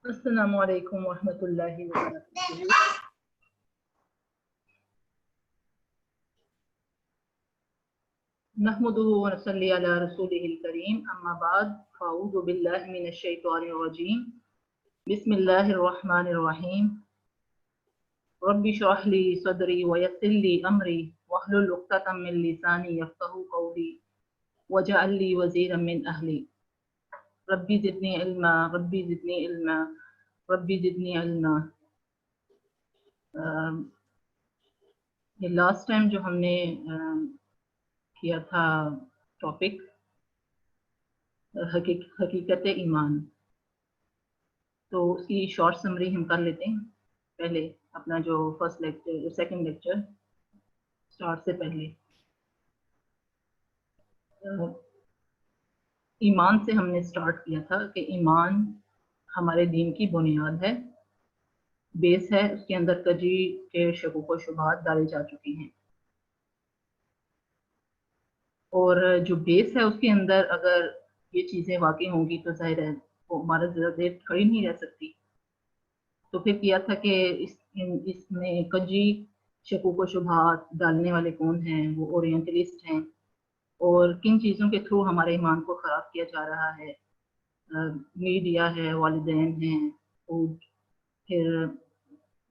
السلام علیکم ورحمۃ اللہ وبرکاتہ۔ نحمدہ ونصلی علی رسولہ الکریم، اما بعد، فاعوذ باللہ من الشیطان الرجیم، بسم اللہ الرحمن الرحیم۔ رب اشرح لی صدری ویسر لی امری واحلل عقدۃ من لسانی یفقہوا قولی واجعل لی وزیرا من اہلی ربی زدنی علما ربی زدنی علما ربی زدنی علما۔ یہ لاسٹ ٹائم جو ہم نے کیا تھا ٹاپک حقیقت ایمان، تو اس کی شارٹ سمری ہم کر لیتے ہیں۔ پہلے اپنا جو first lecture second lecture start سے پہلے ایمان سے ہم نے اسٹارٹ کیا تھا کہ ایمان ہمارے دین کی بنیاد ہے، بیس ہے، اس کے اندر کجی کے شکوک و شبہات ڈالے جا چکے ہیں، اور جو بیس ہے اس کے اندر اگر یہ چیزیں واقع ہوں گی تو ظاہر ہے وہ ہمارا زیادہ دیر کھڑی نہیں رہ سکتی۔ تو پھر کیا تھا کہ اس میں کجی شکوک و شبہات ڈالنے والے کون ہیں؟ وہ اورینٹلسٹ ہیں، اور کن چیزوں کے تھرو ہمارے ایمان کو خراب کیا جا رہا ہے؟ میڈیا ہے، والدین ہیں، فوڈ، پھر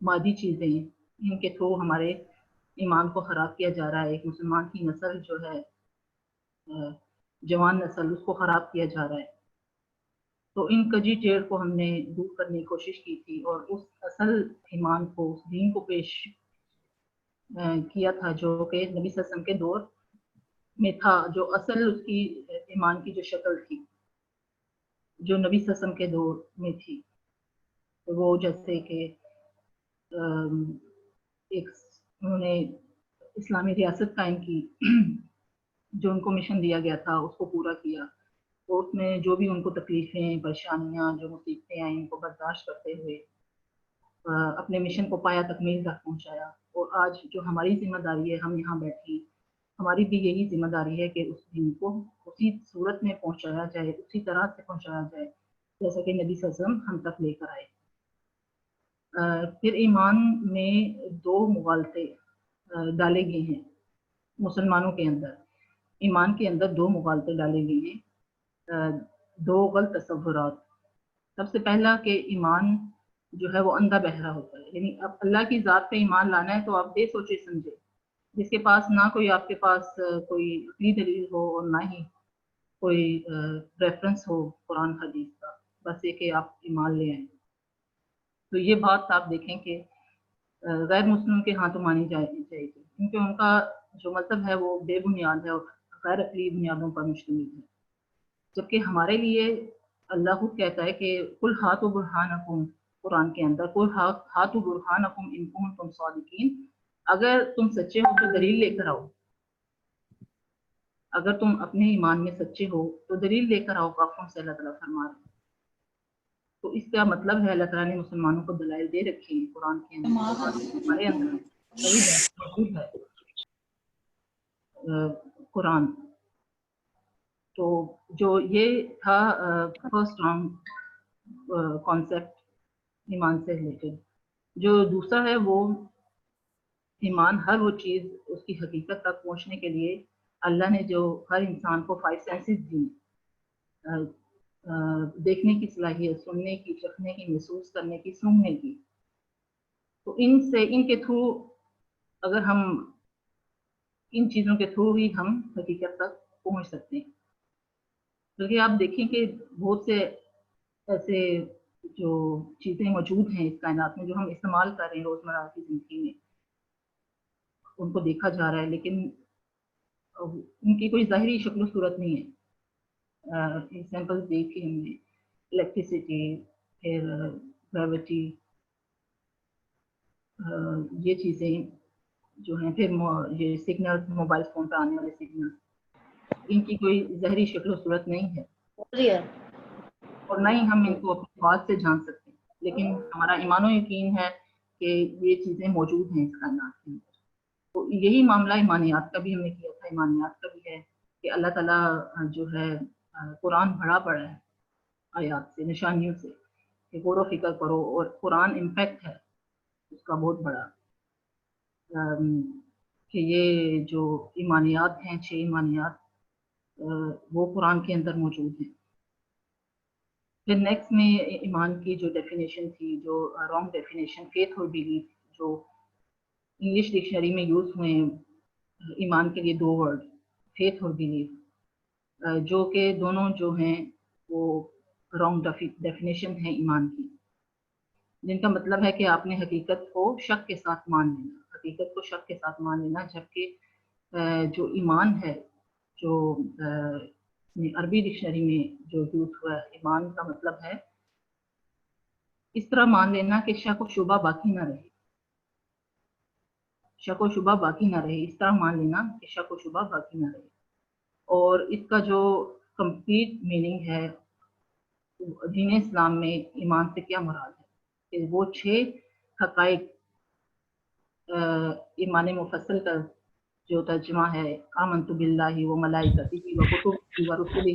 مادی چیزیں، ان کے تھرو ہمارے ایمان کو خراب کیا جا رہا ہے۔ ایک مسلمان کی نسل جو ہے، جوان نسل، اس کو خراب کیا جا رہا ہے۔ تو ان کجی ٹیڑھ کو ہم نے دور کرنے کی کوشش کی تھی، اور اس اصل ایمان کو، اس دین کو پیش کیا تھا جو کہ نبی صلی اللہ علیہ وسلم کے دور میں تھا، جو اصل اس کی ایمان کی جو شکل تھی جو نبی صلی اللہ علیہ وسلم کے دور میں تھی، وہ جیسے کہ ایک انہوں نے اسلامی ریاست قائم کی، جو ان کو مشن دیا گیا تھا اس کو پورا کیا، اور اس میں جو بھی ان کو تکلیفیں، پریشانیاں، جو مصیبتیں آئیں، ان کو برداشت کرتے ہوئے اپنے مشن کو پایا تکمیل تک پہنچایا۔ اور آج جو ہماری ذمہ داری ہے، ہم یہاں بیٹھی، ہماری بھی یہی ذمہ داری ہے کہ اس دین کو اسی صورت میں پہنچایا جائے، اسی طرح سے پہنچایا جائے جیسا کہ نبی صلی اللہ علیہ وسلم ہم تک لے کر آئے۔ پھر ایمان میں دو مغالطے ڈالے گئے ہیں مسلمانوں کے اندر، ایمان کے اندر دو مغالطے ڈالے گئے ہیں، دو غلط تصورات۔ سب سے پہلا کہ ایمان جو ہے وہ اندھا بہرا ہوتا ہے، یعنی اب اللہ کی ذات پہ ایمان لانا ہے تو آپ بے سوچے سمجھے، جس کے پاس نہ کوئی آپ کے پاس کوئی عقلی دلیل ہو اور نہ ہی کوئی ریفرنس ہو قرآن حدیث کا، بس یہ کہ آپ ایمان لے آئیں، تو یہ بات آپ دیکھیں کہ غیر مسلم کے ہاں تو مانی جائے گی، کیونکہ ان کا جو مذہب ہے وہ بے بنیاد ہے اور غیر عقلی بنیادوں پر مشتمل ہے، جبکہ ہمارے لیے اللہ خود کہتا ہے کہ قل ہاتوا برہانکم، قرآن کے اندر قل ہاتوا برہانکم ان کنتم صادقین، اگر تم سچے ہو تو دلیل لے کر آؤ، اگر تم اپنے ایمان میں سچے ہو تو دلیل لے کر آؤ، کافروں سے اللہ تعالیٰ فرما رہے ہیں۔ تو اس کا مطلب ہے اللہ تعالیٰ نے مسلمانوں کو دلائل دے رکھے ہیں قرآن کے اندر، اور ہمارے اندر صحیح بات موجود ہے قرآن۔ تو جو یہ تھا فرسٹ رانگ کانسیپٹ ایمان سے ریلیٹڈ۔ جو دوسرا ہے وہ ایمان ہر وہ چیز اس کی حقیقت تک پہنچنے کے لیے اللہ نے جو ہر انسان کو 5 سینسز دی، دیکھنے کی صلاحیت، سننے کی، چکھنے کی، محسوس کرنے کی، سونگھنے کی، تو ان کے تھرو اگر ہم ان چیزوں کے تھرو ہی ہم حقیقت تک پہنچ سکتے ہیں۔ بلکہ آپ دیکھیں کہ بہت سے ایسے جو چیزیں موجود ہیں اس کائنات میں جو ہم استعمال کر رہے ہیں روزمرہ کی زندگی میں، ان کو دیکھا جا رہا ہے لیکن ان کی کوئی ظاہری شکل و صورت نہیں ہے۔ ایگزامپل دیکھی ہم نے، الیکٹریسٹی، پھر گریوٹی، یہ چیزیں جو ہیں، پھر یہ سگنل، موبائل فون پہ آنے والے سگنل، ان کی کوئی ظاہری شکل و صورت نہیں ہے، اور نہ ہی ہم ان کو اپنی بات سے جان سکتے ہیں، لیکن ہمارا ایمان و یقین ہے کہ یہ چیزیں موجود ہیں اس کائنات کے اندر۔ تو یہی معاملہ ایمانیات کا بھی ہم نے کیا تھا، ایمانیات کا بھی ہے کہ اللہ تعالیٰ جو ہے قرآن بھرا پڑا ہے آیات سے، نشانیوں سے، کہ غور و فکر کرو، اور قرآن امپیکٹ ہے اس کا بہت بڑا، کہ یہ جو ایمانیات ہیں 6 ایمانیات وہ قرآن کے اندر موجود ہیں۔ پھر نیکسٹ میں ایمان کی جو ڈیفینیشن تھی، جو رانگ ڈیفینیشن، فیتھ اور بیلیف، جو انگلش ڈکشنری میں یوز ہوئے ہیں ایمان کے لیے 2 ورڈ، فیتھ اور بیلیف، جو کہ دونوں جو ہیں وہ رانگ ڈیفینیشن ہیں ایمان کی، جن کا مطلب ہے کہ آپ نے حقیقت کو شک کے ساتھ مان لینا، حقیقت کو شک کے ساتھ مان لینا، جبکہ جو ایمان ہے، جو عربی ڈکشنری میں جو یوز ہوا ہے ایمان کا مطلب ہے اس طرح مان لینا کہ شک و شبہ باقی نہ رہے، شک و شبہ باقی نہ رہے، اس طرح مان لینا کہ شک و شبہ باقی نہ رہے۔ اور اس کا جو کمپلیٹ میننگ ہے دین اسلام میں ایمان سے کیا مراد ہے، کہ وہ 6 حقائق، ایمان مفصل کا جو ترجمہ ہے آمنت باللہ و ملائکتہ و کتبہ و رسلہ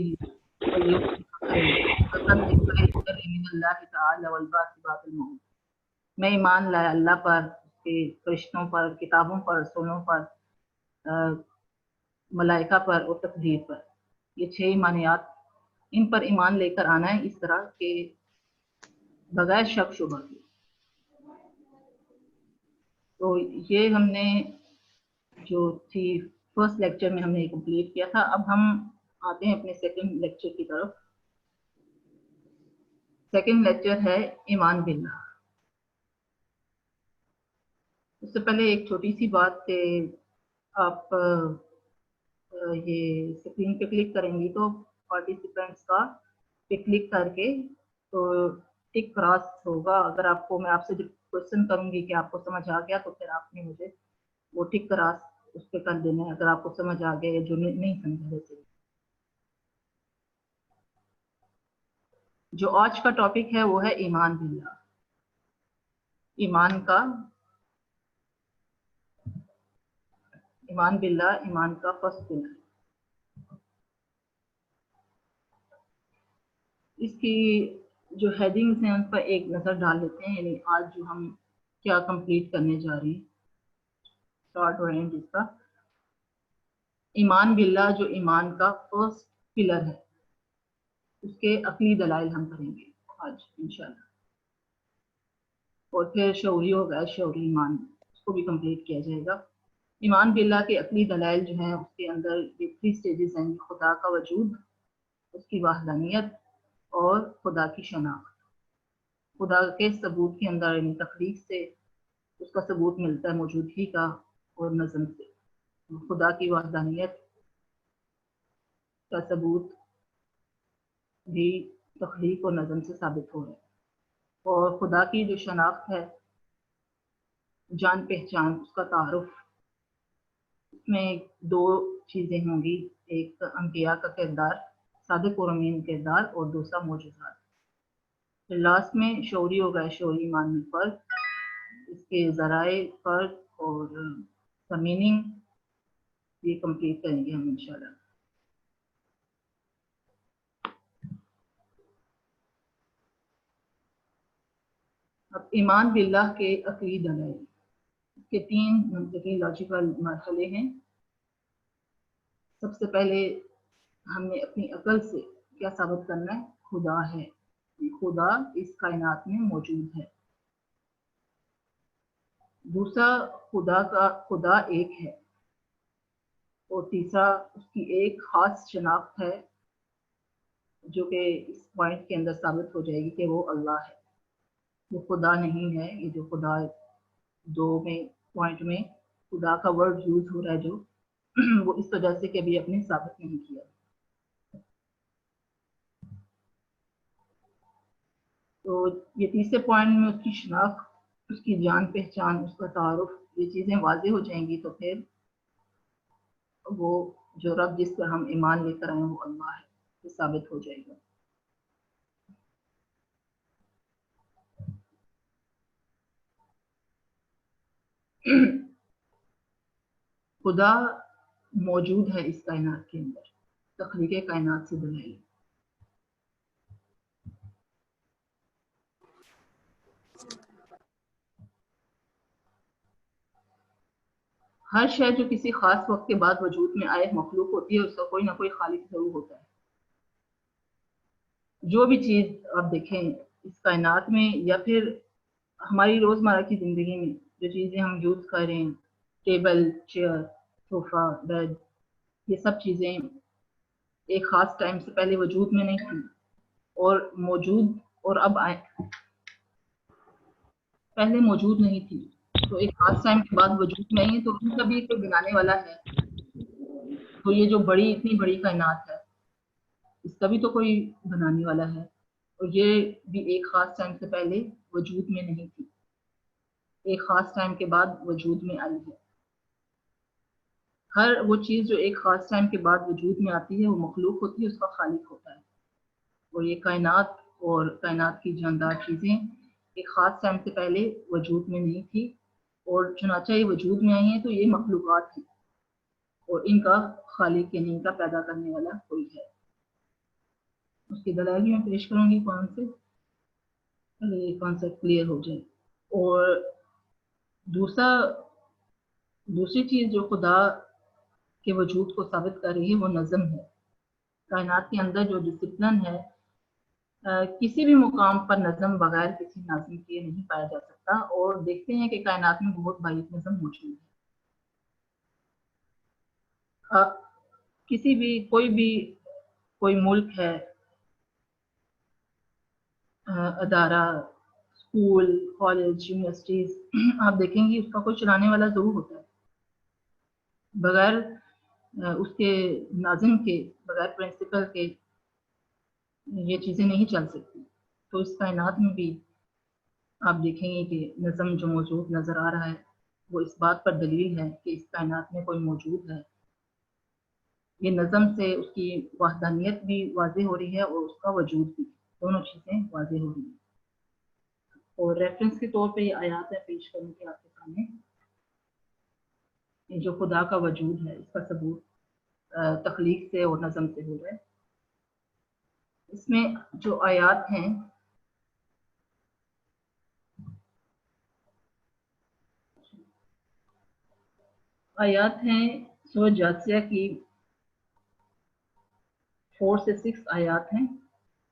من اللہ تعالی والبعث بعد الموت، میں ایمان لایا اللہ پر، اس کے فرشتوں پر، کتابوں پر، رسولوں پر، ملائکہ پر اور تقدیر پر، یہ 6 ایمانیات، ان پر ایمان لے کر آنا ہے اس طرح کہ بغیر شک شبہ کے۔ تو یہ ہم نے جو تھی فرسٹ لیکچر میں ہم نے کمپلیٹ کیا تھا۔ اب ہم آتے ہیں اپنے سیکنڈ لیکچر کی طرف۔ سیکنڈ لیکچر ہے ایمان باللہ۔ اس سے پہلے ایک چھوٹی سی بات کہ آپ یہ اسکرین پہ کلک کریں گی تو پارٹیسپینٹس کا پہ کلک کر کے تو ٹک کراس ہوگا، اگر آپ کو میں آپ سے کوشچن کروں گی کہ آپ کو سمجھ آ گیا تو پھر آپ نے مجھے وہ ٹک کراس اس پہ کر دینا ہے اگر آپ کو سمجھ آ گیا، جو نہیں سمجھا جیسے۔ جو آج کا ٹاپک ہے وہ ہے ایمان باللہ، ایمان باللہ، ایمان کا فرسٹ پلر۔ اس کی جو ہیڈنگز ہیں ان پر ایک نظر ڈال لیتے ہیں، یعنی آج جو ہم کیا کمپلیٹ کرنے جا رہے ہیں، اسٹارٹ ہو رہے ہیں جس کا ایمان باللہ، جو ایمان کا فرسٹ پلر ہے، اس کے عقلی دلائل ہم کریں گے آج انشاءاللہ، اور پھر شعوری ہوگا، شعوری ایمان اس کو بھی کمپلیٹ کیا جائے گا۔ ایمان باللہ کے عقلی دلائل جو ہیں اس کے اندر یہ 3 سٹیجز ہیں، خدا کا وجود، اس کی وحدانیت اور خدا کی شناخت۔ خدا کے ثبوت کے اندر یعنی تخلیق سے اس کا ثبوت ملتا ہے موجودگی کا، اور نظم سے خدا کی وحدانیت کا ثبوت بھی تخلیق اور نظم سے ثابت ہو رہا ہے۔ اور خدا کی جو شناخت ہے، جان پہچان، اس کا تعارف، اس میں 2 چیزیں ہوں گی، ایک انبیاء کا کردار، صادق اور امین کردار، اور دوسرا معجزات۔ پھر لاسٹ میں شعوری ہوگا، شعوری ایمان میں فرق، اس کے ذرائع، فرق اور میننگ، یہ کمپلیٹ کریں گے ہم انشاءاللہ۔ اب ایمان باللہ کے عقلی دلائل، اس کے 3 منطقی لاجیکل مرحلے ہیں۔ سب سے پہلے ہم نے اپنی عقل سے کیا ثابت کرنا ہے؟ خدا ہے، خدا اس کائنات میں موجود ہے۔ دوسرا خدا ایک ہے، اور تیسرا اس کی ایک خاص شناخت ہے جو کہ اس پوائنٹ کے اندر ثابت ہو جائے گی کہ وہ اللہ ہے، وہ خدا نہیں ہے۔ یہ جو خدا 2 میں پوائنٹ میں خدا کا ورڈ یوز ہو رہا ہے جو وہ اس وجہ سے کہ ابھی اپنے ثابت نہیں کیا۔ تو یہ تیسرے پوائنٹ میں اس کی شناخت، اس کی جان پہچان، اس کا تعارف، یہ چیزیں واضح ہو جائیں گی تو پھر وہ جو رب جس پر ہم ایمان لے کر آئے وہ اللہ ہے، یہ ثابت ہو جائے گا۔ خدا موجود ہے اس کائنات کے اندر، تخلیق کائنات سے دلائل۔ ہر شے جو کسی خاص وقت کے بعد وجود میں آئے مخلوق ہوتی ہے، اس کا کوئی نہ کوئی خالق ضرور ہوتا ہے۔ جو بھی چیز آپ دیکھیں اس کائنات میں یا پھر ہماری روزمرہ کی زندگی میں جو چیزیں ہم یوز کر رہے ہیں، ٹیبل، چیئر، صوفہ، بیڈ، یہ سب چیزیں ایک خاص ٹائم سے پہلے وجود میں نہیں تھی اور موجود اور اب آئے، پہلے موجود نہیں تھی تو ایک خاص ٹائم کے بعد وجود میں آئی ہیں، تو ان کا بھی کوئی بنانے والا ہے۔ تو یہ جو اتنی بڑی کائنات ہے اس کا بھی تو کوئی بنانے والا ہے، اور یہ بھی ایک خاص ٹائم سے پہلے وجود میں نہیں تھی، ایک خاص ٹائم کے بعد وجود میں آئی ہے۔ ہر وہ چیز جو ایک خاص ٹائم کے بعد وجود میں آتی ہے وہ مخلوق ہوتی ہے، اس کا خالق ہوتا ہے۔ اور یہ کائنات اور کائنات کی جاندار چیزیں ایک خاص ٹائم سے پہلے وجود میں نہیں تھی، اور چنانچہ یہ وجود میں آئی ہیں تو یہ مخلوقات ہیں اور ان کا خالق یعنی ان کا پیدا کرنے والا کوئی ہے۔ اس کی دلائل میں پیش کروں گی کون سے، یہ کانسیپٹ کلیئر ہو جائے۔ اور دوسری چیز جو خدا کے وجود کو ثابت کر رہی ہے وہ نظم ہے۔ کائنات کے اندر جو ڈسپلن ہے، کسی بھی مقام پر نظم بغیر کسی ناظم کے نہیں پایا جا سکتا، اور دیکھتے ہیں کہ کائنات میں بہت باریک نظم موجود ہے۔ کسی بھی کوئی ملک ہے، ادارہ، اسکول، کالج، یونیورسٹیز، آپ دیکھیں گے اس کا کوئی چلانے والا ضرور ہوتا ہے۔ بغیر اس کے ناظم کے، بغیر پرنسپل کے یہ چیزیں نہیں چل سکتی۔ تو اس کائنات میں بھی آپ دیکھیں گے کہ نظم جو موجود نظر آ رہا ہے وہ اس بات پر دلیل ہے کہ اس کائنات میں کوئی موجود ہے۔ یہ نظم سے اس کی وحدانیت بھی واضح ہو رہی ہے اور اس کا وجود بھی، دونوں چیزیں واضح ہو رہی ہیں۔ اور ریفرنس کے طور پہ یہ آیات ہے پیش کرنے کے آپ کے سامنے، جو خدا کا وجود ہے اس کا ثبوت تخلیق سے اور نظم سے ہو رہا ہے۔ اس میں جو آیات ہیں سورہ جاثیہ کی 4 سے 6 آیات ہیں۔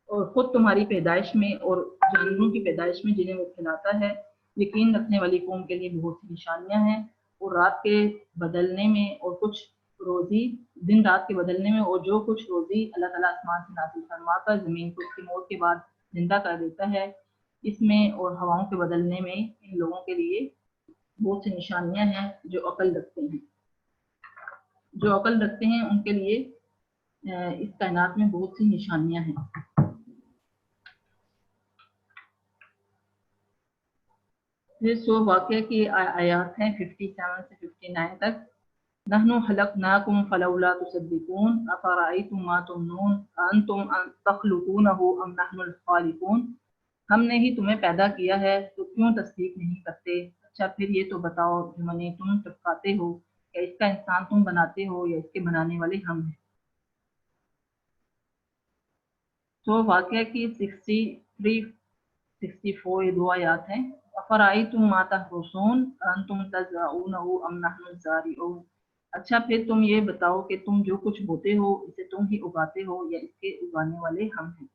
اور خود تمہاری پیدائش میں اور جانوروں کی پیدائش میں جنہیں وہ کھلاتا ہے یقین رکھنے والی قوم کے لیے بہت سی نشانیاں ہیں۔ اور رات کے بدلنے میں اور کچھ روزی، دن رات کے بدلنے میں، اور جو کچھ روزی اللہ تعالیٰ آسمان سے نازل فرما کر زمین کو اس کی موت کے بعد زندہ کر دیتا ہے، اس میں اور ہواؤں کے بدلنے میں ان لوگوں کے لیے بہت سی نشانیاں ہیں جو عقل رکھتے ہیں۔ جو عقل رکھتے ہیں ان کے لیے اس کائنات میں بہت سی نشانیاں ہیں۔ یہ سو واقعہ کی آیات ہیں 57 سے 59 تک۔ نحن خلقناکم فلولا تصدقون افرأیتم ما تمنون انتم تخلقونہ ام نحن الخالقون، ہم نے ہی تمہیں پیدا کیا ہے تو کیوں تصدیق نہیں کرتے؟ اچھا پھر یہ تو بتاؤ جو منی تم ٹپکاتے ہو، کہ اس کا انسان تم بناتے ہو یا اس کے بنانے والے ہم ہیں۔ تو واقعہ کی 63 64 یہ دو آیات ہیں۔ افرأیتم ما تحرثون انتم تزرعونہ ام نحن الزارعون، اچھا پھر تم یہ بتاؤ کہ تم جو کچھ بوتے ہو اسے تم ہی اگاتے ہو یا اس کے اگانے والے ہم ہیں۔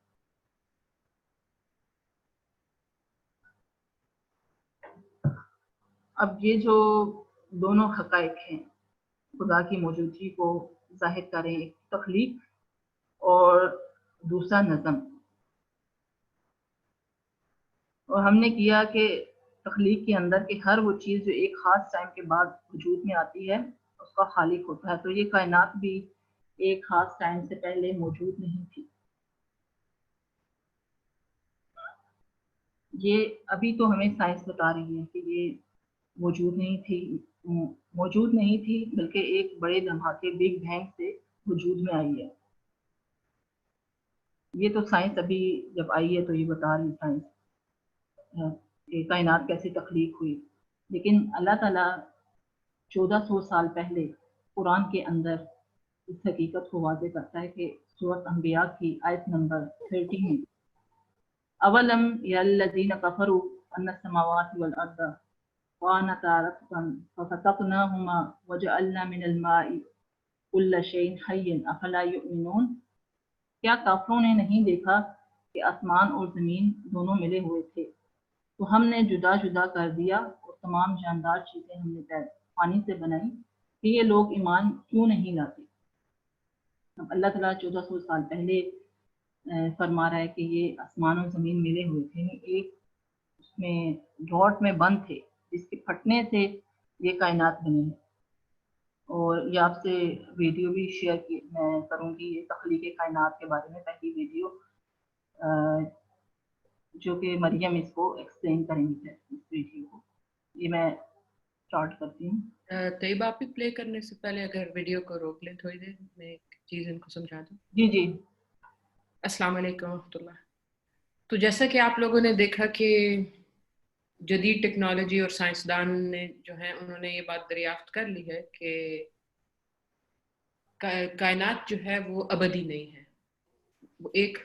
اب یہ جو دونوں حقائق ہیں خدا کی موجودگی کو ظاہر کریں، ایک تخلیق اور دوسرا نظم، اور ہم نے کیا کہ تخلیق کے اندر کہ ہر وہ چیز جو ایک خاص ٹائم کے بعد وجود میں آتی ہے اس کا خالق ہوتا ہے۔ تو یہ کائنات بھی ایک خاص ٹائم سے پہلے موجود نہیں تھی۔ یہ ابھی تو ہمیں سائنس بتا رہی ہے کہ یہ موجود نہیں تھی بلکہ ایک بڑے دھماکے بگ بینگ سے وجود میں آئی ہے۔ یہ تو سائنس ابھی جب آئی ہے تو یہ بتا رہی سائنس کہ کائنات کیسے تخلیق ہوئی، لیکن اللہ تعالیٰ 1400 سال پہلے قرآن کے اندر اس حقیقت کو واضح کرتا ہے کہ سورۃ انبیاء کی آیت نمبر 13 اولم یرى الذین کفروا ان السماوات والارض وَكَانَتَا رَتْقًا فَفَتَقْنَاهُمَا وَجَعَلْنَا مِنَ الْمَاءِ كُلَّ شَيْءٍ حَيٍّ أَفَلَا يُؤْمِنُونَ۔ کیا کافروں نے نہیں دیکھا کہ آسمان اور زمین دونوں ملے ہوئے تھے، تو ہم نے جدا جدا کر دیا اور تمام جاندار چیزیں ہم نے پانی سے بنائی، کہ یہ لوگ ایمان کیوں نہیں لاتے۔ اب اللہ تعالیٰ 1400 سال پہلے فرما رہا ہے کہ یہ آسمان اور زمین ملے ہوئے تھے، ایک اس میں ڈراٹ میں بند تھے جس کے پھٹنے سے یہ کائنات بنی ہے۔ اور یہ آپ سے ویڈیو بھی شیئر کی میں کروں گی، یہ تخلیق کائنات کے بارے میں پہلی ویڈیو جو کہ مریم اس کو ایکسپلین کریں گے اس ویڈیو کو۔ یہ میں اسٹارٹ کرتی ہوں۔ طیب آپ بھی پلے کرنے سے پہلے اگر ویڈیو کو روک لیں تھوڑی دیر، میں ایک چیز ان کو سمجھا دوں۔ جی جی۔ السلام علیکم ورحمۃ اللہ۔ تو جیسا کہ آپ لوگوں نے دیکھا کہ جدید ٹیکنالوجی اور سائنسدان نے جو ہیں انہوں نے یہ بات دریافت کر لی ہے کہ کائنات جو ہے وہ ابدی نہیں ہے، وہ ایک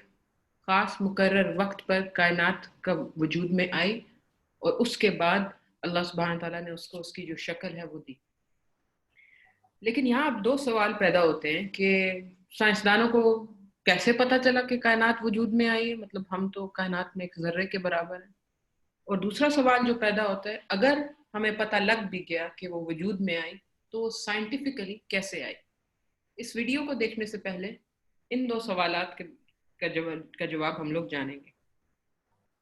خاص مقرر وقت پر کائنات کا وجود میں آئی اور اس کے بعد اللہ سبحانہ تعالیٰ نے اس کو اس کی جو شکل ہے وہ دی۔ لیکن یہاں اب دو سوال پیدا ہوتے ہیں کہ سائنسدانوں کو کیسے پتہ چلا کہ کائنات وجود میں آئی ہے، مطلب ہم تو کائنات میں ایک ذرے کے برابر ہیں۔ اور دوسرا سوال جو پیدا ہوتا ہے، اگر ہمیں پتہ لگ بھی گیا کہ وہ وجود میں آئی تو سائنٹیفکلی کیسے آئی۔ اس ویڈیو کو دیکھنے سے پہلے ان دو سوالات کا جواب ہم لوگ جانیں گے۔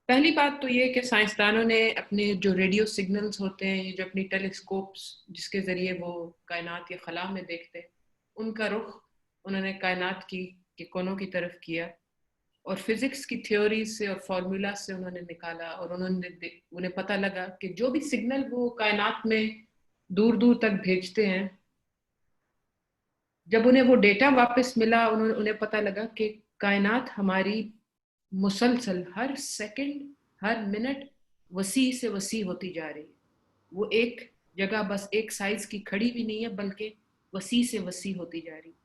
پہلی بات تو یہ کہ سائنسدانوں نے اپنے جو ریڈیو سگنلز ہوتے ہیں، جو اپنی ٹیلیسکوپس جس کے ذریعے وہ کائنات یا خلا میں دیکھتے ہیں، ان کا رخ انہوں نے کائنات کے کونوں کی طرف کیا اور فزکس کی تھیوریز سے اور فارمولا سے انہوں نے نکالا، اور انہیں پتہ لگا کہ جو بھی سگنل وہ کائنات میں دور دور تک بھیجتے ہیں، جب انہیں وہ ڈیٹا واپس ملا انہیں پتہ لگا کہ کائنات ہماری مسلسل ہر سیکنڈ ہر منٹ وسیع سے وسیع ہوتی جا رہی ہے۔ وہ ایک جگہ بس ایک سائز کی کھڑی بھی نہیں ہے بلکہ وسیع سے وسیع ہوتی جا رہی ہے۔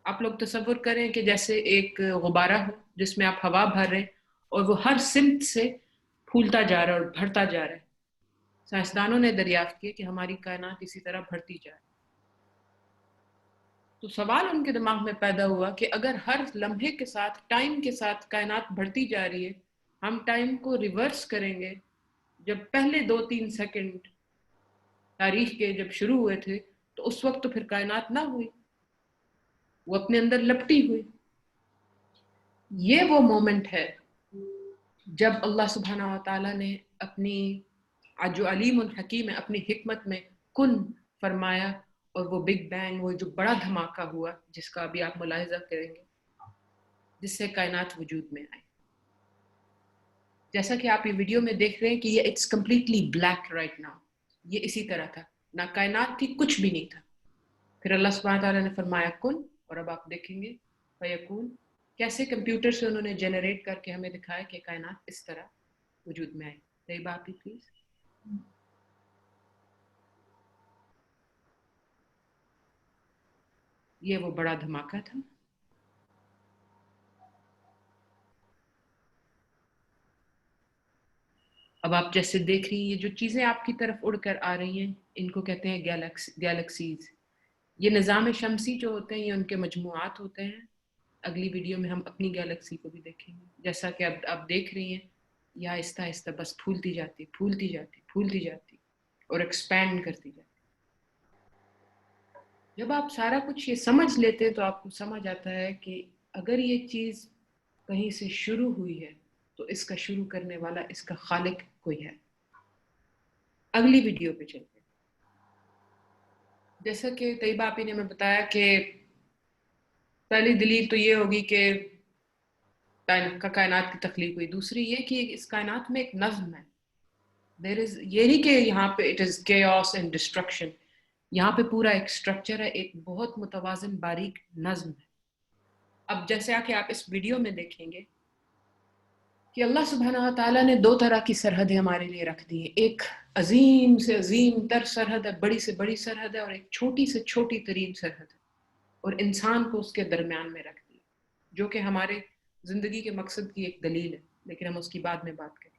آپ لوگ تصور کریں کہ جیسے ایک غبارہ ہو جس میں آپ ہوا بھر رہے ہیں اور وہ ہر سمت سے پھولتا جا رہا ہے اور بڑھتا جا رہا ہے۔ سائنسدانوں نے دریافت کیا کہ ہماری کائنات اسی طرح بڑھتی جا رہی ہے۔ تو سوال ان کے دماغ میں پیدا ہوا کہ اگر ہر لمحے کے ساتھ ٹائم کے ساتھ کائنات بڑھتی جا رہی ہے، ہم ٹائم کو ریورس کریں گے، جب پہلے 2-3 سیکنڈ تاریخ کے جب شروع ہوئے تھے تو اس وقت تو پھر کائنات نہ ہوئی، وہ اپنے اندر لپٹی ہوئی۔ یہ وہ مومنٹ ہے جب اللہ سبحانہ و تعالیٰ نے اپنی جو علیم الحکیم ہے اپنی حکمت میں کن فرمایا، اور وہ بگ بینگ، وہ جو بڑا دھماکہ ہوا جس کا ابھی آپ ملاحظہ کریں گے، جس سے کائنات وجود میں آئی۔ جیسا کہ آپ یہ ویڈیو میں دیکھ رہے ہیں کہ یہ it's completely black right now, یہ اسی طرح تھا، نہ کائنات تھی، کچھ بھی نہیں تھا۔ پھر اللہ سبحانہ تعالیٰ نے فرمایا کن، اور اب آپ دیکھیں گے فیکون، کیسے کمپیوٹر سے انہوں نے جنریٹ کر کے ہمیں دکھایا کہ کائنات اس طرح وجود میں آئی۔ طیب آپ بھی پلیز۔ یہ وہ بڑا دھماکہ تھا۔ اب آپ جیسے دیکھ رہی ہیں یہ جو چیزیں آپ کی طرف اڑ کر آ رہی ہیں ان کو کہتے ہیں گیلیکسیز۔ یہ نظام شمسی جو ہوتے ہیں یہ ان کے مجموعات ہوتے ہیں۔ اگلی ویڈیو میں ہم اپنی گیلیکسی کو بھی دیکھیں گے۔ جیسا کہ اب آپ دیکھ رہی ہیں یہ آہستہ آہستہ بس پھولتی جاتی پھولتی جاتی پھولتی جاتی اور ایکسپینڈ کرتی جاتی۔ جب آپ سارا کچھ یہ سمجھ لیتے ہیں تو آپ کو سمجھ آتا ہے کہ اگر یہ چیز کہیں سے شروع ہوئی ہے تو اس کا شروع کرنے والا، اس کا خالق کوئی ہے۔ اگلی ویڈیو پہ چلتے ہیں۔ جیسا کہ طیبہ آپی نے ہمیں بتایا کہ پہلی دلیل تو یہ ہوگی کہ کائنات کی تخلیق ہوئی، دوسری یہ کہ اس کائنات میں ایک نظم ہے۔ یہ نہیں کہ یہاں پہ it is chaos and destruction، یہاں پہ پورا ایک سٹرکچر ہے، ایک بہت متوازن باریک نظم ہے۔ اب جیسے کہ آپ اس ویڈیو میں دیکھیں گے کہ اللہ سبحانہ و تعالیٰ نے دو طرح کی سرحدیں ہمارے لیے رکھ دی ہیں، ایک عظیم سے عظیم تر سرحد ہے، بڑی سے بڑی سرحد ہے، اور ایک چھوٹی سے چھوٹی ترین سرحد ہے، اور انسان کو اس کے درمیان میں رکھ دی، جو کہ ہمارے زندگی کے مقصد کی ایک دلیل ہے، لیکن ہم اس کی بعد میں بات کریں۔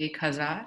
1000,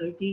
30,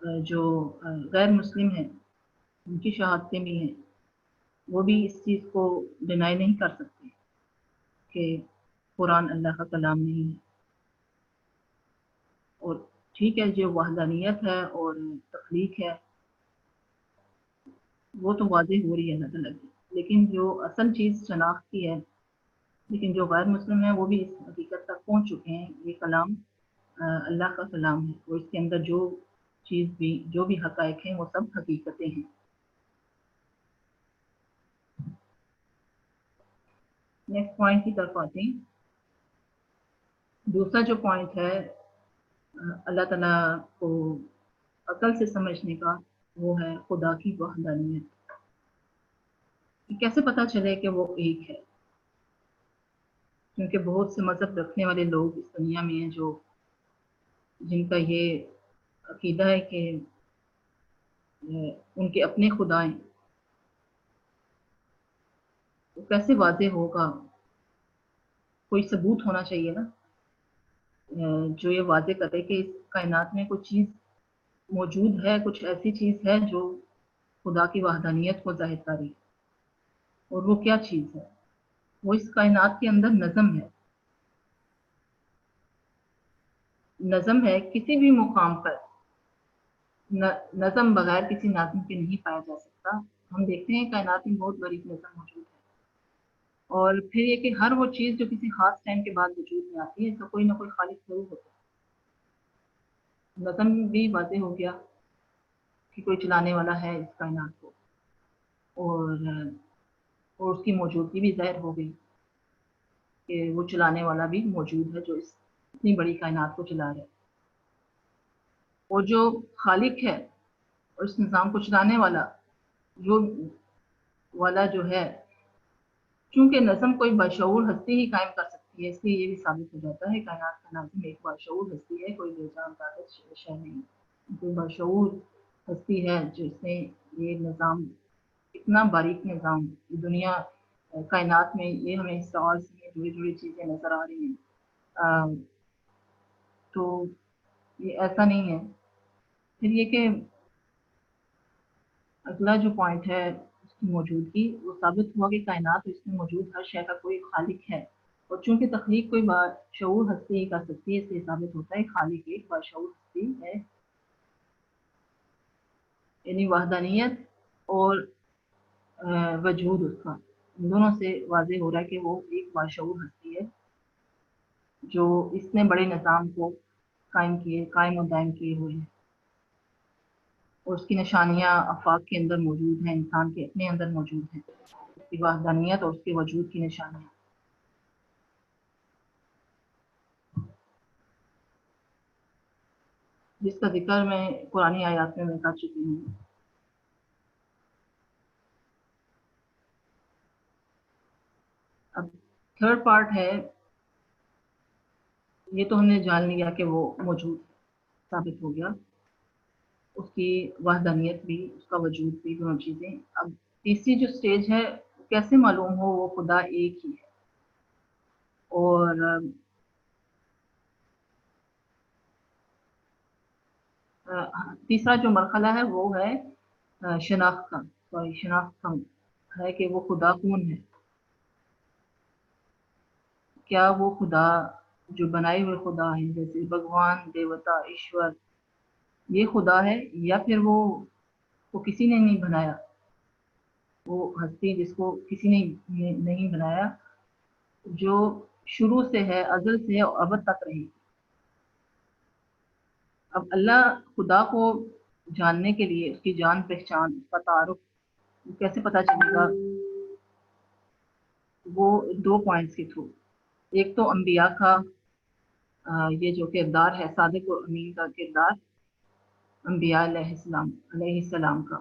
جو غیر مسلم ہیں ان کی شہادتیں بھی ہیں، وہ بھی اس چیز کو ڈینائی نہیں کر سکتے کہ قرآن اللہ کا کلام نہیں ہے۔ اور ٹھیک ہے، جو وحدانیت ہے اور تخلیق ہے وہ تو واضح ہو رہی ہے اللہ تعالیٰ کی، لیکن جو اصل چیز شناخت کی ہے، لیکن جو غیر مسلم ہیں وہ بھی اس حقیقت تک پہنچ چکے ہیں یہ کلام اللہ کا کلام ہے، اور اس کے اندر جو بھی حقائق ہیں وہ سب حقیقتیں ہیں۔ نیکسٹ پوائنٹ کی طرف آتے ہیں۔ دوسرا جو پوائنٹ ہے اللہ تعالیٰ کو عقل سے سمجھنے کا، وہ ہے خدا کی وحدانیت۔ کیسے پتہ چلے کہ وہ ایک ہے؟ کیونکہ بہت سے مذہب رکھنے والے لوگ اس دنیا میں ہیں جن کا یہ عقیدہ ہے کہ ان کے اپنے خدا ہیں۔ تو کیسے واضح ہوگا؟ کوئی ثبوت ہونا چاہیے نا جو یہ واضح کرے کہ اس کائنات میں کوئی چیز موجود ہے، کچھ ایسی چیز ہے جو خدا کی وحدانیت کو ظاہر کر رہی ہے۔ اور وہ کیا چیز ہے؟ وہ اس کائنات کے اندر نظم ہے۔ نظم ہے، کسی بھی مقام پر نظم بغیر کسی ناظم کے نہیں پایا جا سکتا۔ ہم دیکھتے ہیں کائنات میں بہت بڑی نظم موجود ہے، اور پھر یہ کہ ہر وہ چیز جو کسی خاص ٹائم کے بعد وجود میں آتی ہے تو کوئی نہ کوئی خالق ضرور ہوتا ہے۔ نظم بھی واضح ہو گیا کہ کوئی چلانے والا ہے اس کائنات کو، اور اس کی موجودگی بھی ظاہر ہو گئی کہ وہ چلانے والا بھی موجود ہے جو اتنی بڑی کائنات کو چلا رہا ہے۔ اور جو خالق ہے اور اس نظام کو چلانے والا جو ہے، چونکہ نظم کوئی باشعور ہستی ہی قائم کر سکتی ہے، اس لیے یہ بھی ثابت ہو جاتا ہے کائنات کا ناظم ایک باشعور ہستی ہے، کوئی بے جان طاقت شے نہیں، کوئی باشعور ہستی ہے جس نے یہ نظام، اتنا باریک نظام، دنیا کائنات میں یہ ہمیں اسٹارز میں جڑی جڑی چیزیں نظر آ رہی ہیں، تو یہ ایسا نہیں ہے۔ پھر یہ کہ اگلا جو پوائنٹ ہے اس کی موجودگی، وہ ثابت ہوا کہ کائنات اور اس میں موجود ہر شے کا کوئی خالق ہے، اور چونکہ تخلیق کوئی باشعور ہستی ہی کر سکتی ہے، اس لیے ثابت ہوتا ہے خالق ایک باشعور ہستی ہے۔ یعنی وحدانیت اور وجود اس کا، ان دونوں سے واضح ہو رہا ہے کہ وہ ایک باشعور ہستی ہے جو اس نے بڑے نظام کو قائم و دائم کیے ہوئے ہیں، اور اس کی نشانیاں آفاق کے اندر موجود ہیں، انسان کے اپنے اندر موجود ہیں، اس کی وحدانیت اور اس کے وجود کی نشانیاں، جس کا ذکر میں قرآنی آیات میں کر چکی ہوں۔ اب تھرڈ پارٹ ہے، یہ تو ہم نے جان لیا کہ وہ موجود ثابت ہو گیا، اس کی وحدانیت بھی، اس کا وجود بھی، دونوں چیزیں۔ اب تیسری جو سٹیج ہے، کیسے معلوم ہو وہ خدا ایک ہی ہے؟ اور تیسرا جو مرحلہ ہے وہ ہے شناخت کا ہے کہ وہ خدا کون ہے۔ کیا وہ خدا جو بنائے ہوئے خدا ہیں جیسے بھگوان، دیوتا، ایشور، یہ خدا ہے، یا پھر وہ کسی نے نہیں بنایا، وہ ہستی جس کو کسی نے نہیں بنایا، جو شروع سے ہے، ازل سے ہے اور ابد تک رہے گی۔ اب اللہ خدا کو جاننے کے لیے اس کی جان پہچان، اس کا تعارف کیسے پتہ چلے گا؟ وہ دو پوائنٹس کے تھرو، ایک تو انبیاء کا یہ جو کردار ہے، صادق و امین کا کردار انبیاء علیہ السلام کا،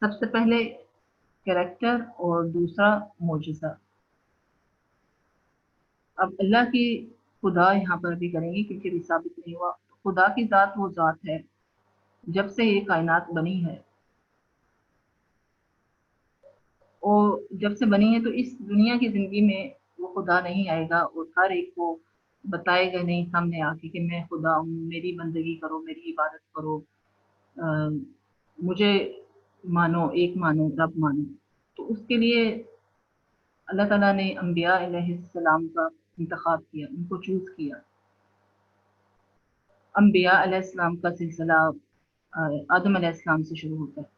سب سے پہلے کریکٹر اور دوسرا معجزہ۔ اب اللہ کی خدا یہاں پر بھی کریں گے کیونکہ بھی ثابت نہیں ہوا۔ خدا کی ذات وہ ذات ہے، جب سے یہ کائنات بنی ہے، اور جب سے بنی ہے تو اس دنیا کی زندگی میں وہ خدا نہیں آئے گا، اور ہر ایک کو بتائے گا نہیں سامنے آ کے کہ میں خدا ہوں، میری بندگی کرو، میری عبادت کرو، مجھے مانو، ایک مانو، رب مانو. تو اس کے لیے اللہ تعالیٰ نے انبیاء علیہ السلام کا انتخاب کیا، ان کو چوز کیا. انبیاء علیہ السلام کا سلسلہ آدم علیہ السلام سے شروع ہوتا ہے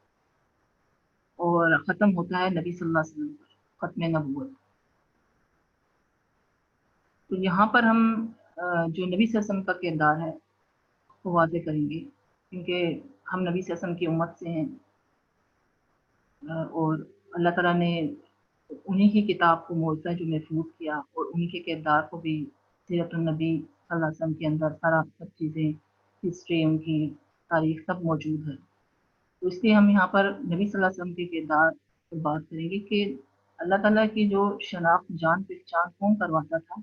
اور ختم ہوتا ہے نبی صلی اللہ علیہ وسلم پر، ختم نبوت. تو یہاں پر ہم جو نبی صلی اللہ علیہ وسلم کا کردار ہے وہ واضح کریں گے، کیونکہ ہم نبی صلی اللہ علیہ وسلم کی امت سے ہیں، اور اللہ تعالیٰ نے انہی کی کتاب کو معجزہ جو محفوظ کیا، اور انہی کے کردار کو بھی سیرت النبی صلی اللہ علیہ وسلم کے اندر سارا سب چیزیں، ہسٹری، ان کی تاریخ سب موجود ہے. تو اس لیے ہم یہاں پر نبی صلی اللہ علیہ وسلم کے کردار پر بات کریں گے کہ اللہ تعالیٰ کی جو شناخت، جان پہچان کون کرواتا تھا.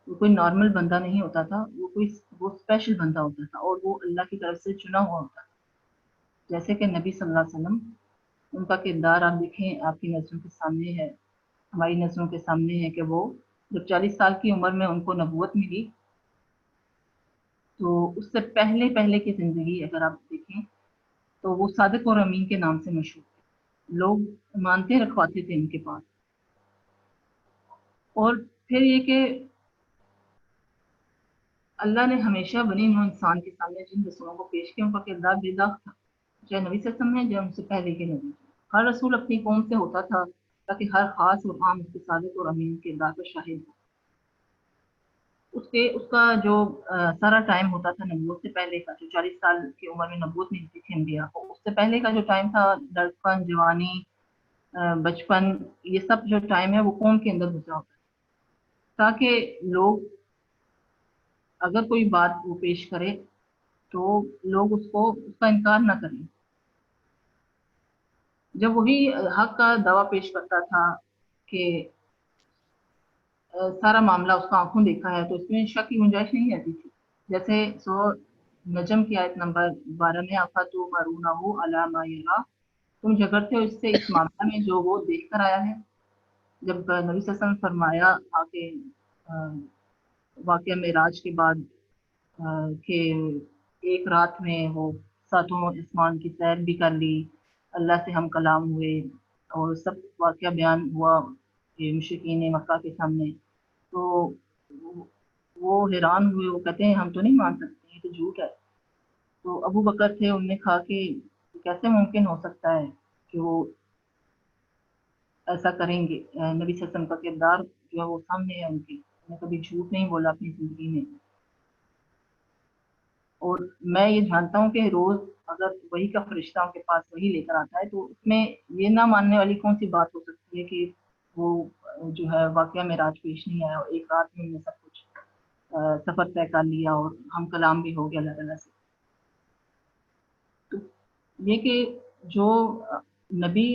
وہ کوئی نارمل بندہ نہیں ہوتا تھا، وہ اسپیشل بندہ ہوتا تھا، اور وہ اللہ کی طرف سے چنا ہوا ہوتا تھا. جیسے کہ نبی صلی اللہ علیہ وسلم، ان کا کردار آپ دیکھیں، آپ کی نظروں کے سامنے ہے، ہماری نظروں کے سامنے ہے کہ وہ جب 40 سال کی عمر میں ان کو نبوت ملی، تو اس سے پہلے کی زندگی اگر آپ دیکھیں تو وہ صادق اور امین کے نام سے مشہور تھے. لوگ مانتے رکھواتے تھے ان کے پاس. اور پھر یہ کہ اللہ نے ہمیشہ بنی نوع انسان کے سامنے جن رسولوں کو پیش کیا، ان کا کردار بے داغ تھا، چاہے نبی صلی اللہ علیہ وسلم ہے، چاہے ان سے پہلے کے نبی. ہر رسول اپنی قوم سے ہوتا تھا تاکہ ہر خاص اور عام اس کے صادق اور امین کردار کا شاہد ہو. اس کا جو سارا ٹائم ہوتا تھا نبوت سے پہلے کا، جو 40 سال کی عمر میں نبوت ملتی تھی انبیاء کو، اس سے پہلے کا جو ٹائم تھا، لڑکپن، جوانی، بچپن، یہ سب جو ٹائم ہے وہ قوم کے اندر گزرا ہوتا ہے، تاکہ لوگ اگر کوئی بات وہ پیش کرے تو لوگ اس کا انکار نہ کریں. جب وہی حق کا دعویٰ پیش کرتا تھا کہ سارا معاملہ اس کا آنکھوں دیکھا ہے، تو اس میں شک کی گنجائش نہیں رہتی تھی. جیسے سورہ نجم کی آیت نمبر 12 میں افتمارونہ علی ما یری، تم جھگڑتے ہو اس سے اس معاملہ میں جو وہ دیکھ کر آیا ہے. جب نبی صلی اللہ علیہ وسلم فرمایا تھا کہ واقعہ معراج کے بعد کہ ایک رات میں وہ ساتوں آسمان کی سیر بھی کر لی، اللہ سے ہم کلام ہوئے، اور سب واقعہ بیان ہوا کہ مشرکین مکہ کے سامنے. تو وہ حیران ہوئے، وہ کہتے ہیں ہم تو نہیں مان سکتے، یہ تو جھوٹ ہے. تو ابو بکر تھے، انہوں نے کہا کہ کیسے ممکن ہو سکتا ہے کہ وہ ایسا کریں گے. نبی صلی اللہ علیہ وسلم کا کردار جو ہے وہ سامنے ہے ان کی، انہوں نے کبھی جھوٹ نہیں بولا اپنی زندگی میں. اور میں یہ جانتا ہوں کہ روز اگر وہی کا فرشتہ ان کے پاس وہی لے کر آتا ہے، تو اس میں یہ نہ ماننے والی کون سی بات ہو سکتی ہے کہ وہ جو ہے واقعہ معراج پیش نہیں آیا، اور ایک رات میں سب کچھ سفر طے کر لیا اور ہم کلام بھی ہو گیا اللہ تعالیٰ سے. تو یہ کہ جو نبی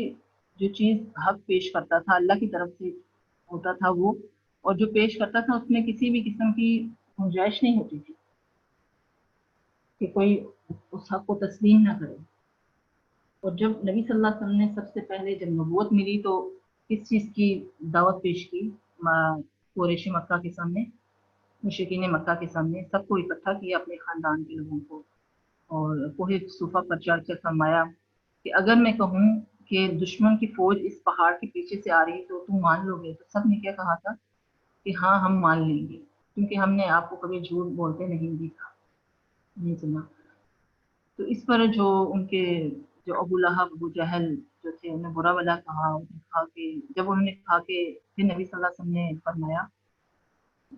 جو چیز حق پیش کرتا تھا اللہ کی طرف سے ہوتا تھا وہ، اور جو پیش کرتا تھا اس میں کسی بھی قسم کی گنجائش نہیں ہوتی تھی کہ کوئی اس حق کو تسلیم نہ کرے. اور جب نبی صلی اللہ علیہ وسلم نے سب سے پہلے جب نبوت ملی تو کس چیز کی دعوت پیش کی؟ قریش مکہ کے سامنے، مشرکین مکہ کے سامنے سب کو اکٹھا کیا، اپنے خاندان کے لوگوں کو، اور کوہ صوفہ پر چڑھ کر فرمایا کہ اگر میں کہوں کہ دشمن کی فوج اس پہاڑ کے پیچھے سے آ رہی تو تم مان لو گے؟ تو سب نے کیا کہا تھا کہ ہاں ہم مان لیں گے، کیونکہ ہم نے آپ کو کبھی جھوٹ بولتے نہیں دیکھا، نہیں سنا. تو اس پر جو ان کے جو ابو لہب، ابو جہل جو تھے، انہیں برا بلا کہا. کہا کہ جب انہوں نے کہا کہ پھر نبی صلی اللہ علیہ وسلم نے فرمایا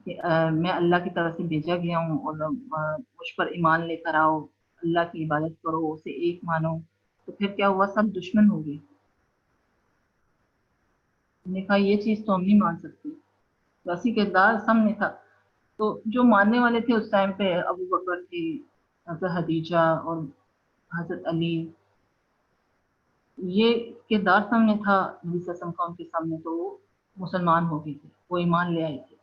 کہ میں اللہ کی طرف سے بھیجا گیا ہوں، اور مجھ پر ایمان لے کر آؤ، اللہ کی عبادت کرو، اسے ایک مانو. تو پھر کیا ہوا؟ سب دشمن ہو گئے. نے کہا یہ چیز تو ہم نہیں مان سکتے. ویسی کردار سامنے تھا. تو جو ماننے والے تھے اس ٹائم پہ ابو بکر تھی، حضرت خدیجہ اور حضرت علی، یہ کردار سامنے تھا نبی صلی اللہ علیہ وسلم کا ان کے سامنے، تو وہ مسلمان ہو گئے تھے، وہ ایمان لے آئے تھے.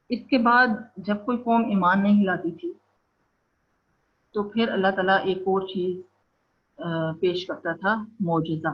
اس کے بعد جب کوئی قوم ایمان نہیں لاتی تھی تو پھر اللہ تعالیٰ ایک اور چیز پیش کرتا تھا، معجزہ.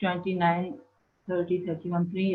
29, 30, 31 3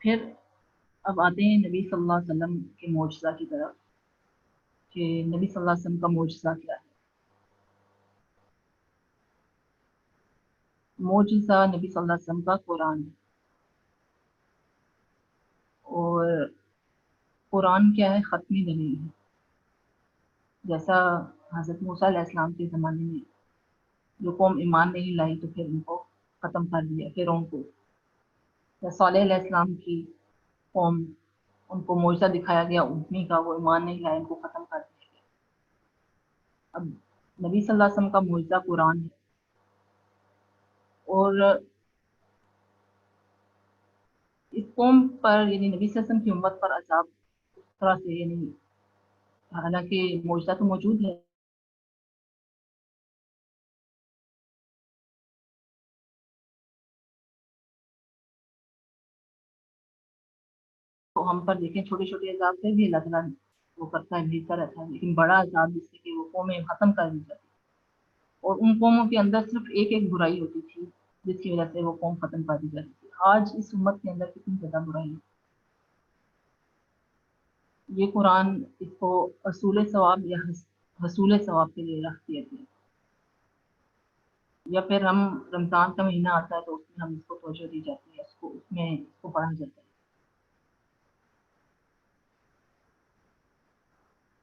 پھر اب آتے ہیں نبی صلی اللہ علیہ وسلم کے معجزہ کی طرف کہ نبی صلی اللہ علیہ وسلم کا معجزہ کیا ہے۔ معجزہ نبی صلی اللہ علیہ وسلم کا قرآن ہے، اور قرآن کیا ہے؟ ختمی دلیل ہے۔ جیسا حضرت موسیٰ علیہ السلام کے زمانے میں جو قوم ایمان نہیں لائی تو پھر ان کو ختم کر دیا فرعون کو، یا صالح علیہ السلام کی قوم، ان کو معجزہ دکھایا گیا اونٹنی کا، وہ ایمان نہیں لائے، ان کو ختم کر دیا گیا۔ اب نبی صلی اللہ علیہ وسلم کا معجزہ قرآن ہے، اور اس قوم پر یعنی نبی صلی اللہ علیہ وسلم کی امت پر عذاب اس طرح سے، یعنی حالانکہ معجزہ تو موجود ہے، تو ہم پر دیکھیں چھوٹے چھوٹے عذاب پہ بھی اللہ تعالیٰ وہ کرتا ہے، بھیجتا رہتا ہے، لیکن بڑا عذاب جس سے کہ وہ قومیں ختم کر دی جاتی، اور ان قوموں کے اندر صرف ایک ایک برائی ہوتی تھی جس کی وجہ سے وہ قوم ختم کر دی جاتی تھی۔ آج اس امت کے اندر کتنی زیادہ برائی ہے۔ یہ قرآن اس کو اصول ثواب یا حصول ثواب کے لیے رکھ دیا گیا، یا پھر ہم رمضان کا مہینہ آتا ہے تو اس میں ہم اس کو توجہ دی جاتی ہے، اس میں اس کو پڑھا جاتا ہے،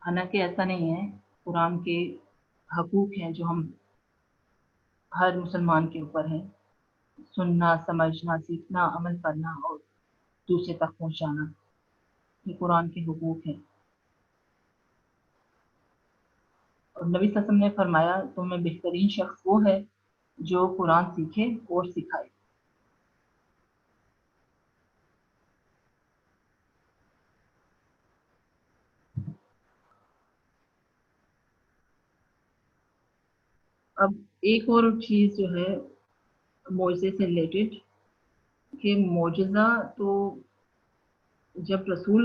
حالانکہ ایسا نہیں ہے۔ قرآن کے حقوق ہیں جو ہم ہر مسلمان کے اوپر ہیں، سننا، سمجھنا، سیکھنا، عمل کرنا اور دوسرے تک پہنچانا، یہ قرآن کے حقوق ہیں۔ اور نبی صلی اللہ علیہ وسلم نے فرمایا تم میں بہترین شخص وہ ہے جو قرآن سیکھے اور سکھائے۔ اب ایک اور چیز جو ہے معجزے سے ریلیٹڈ، کہ معجزہ تو جب رسول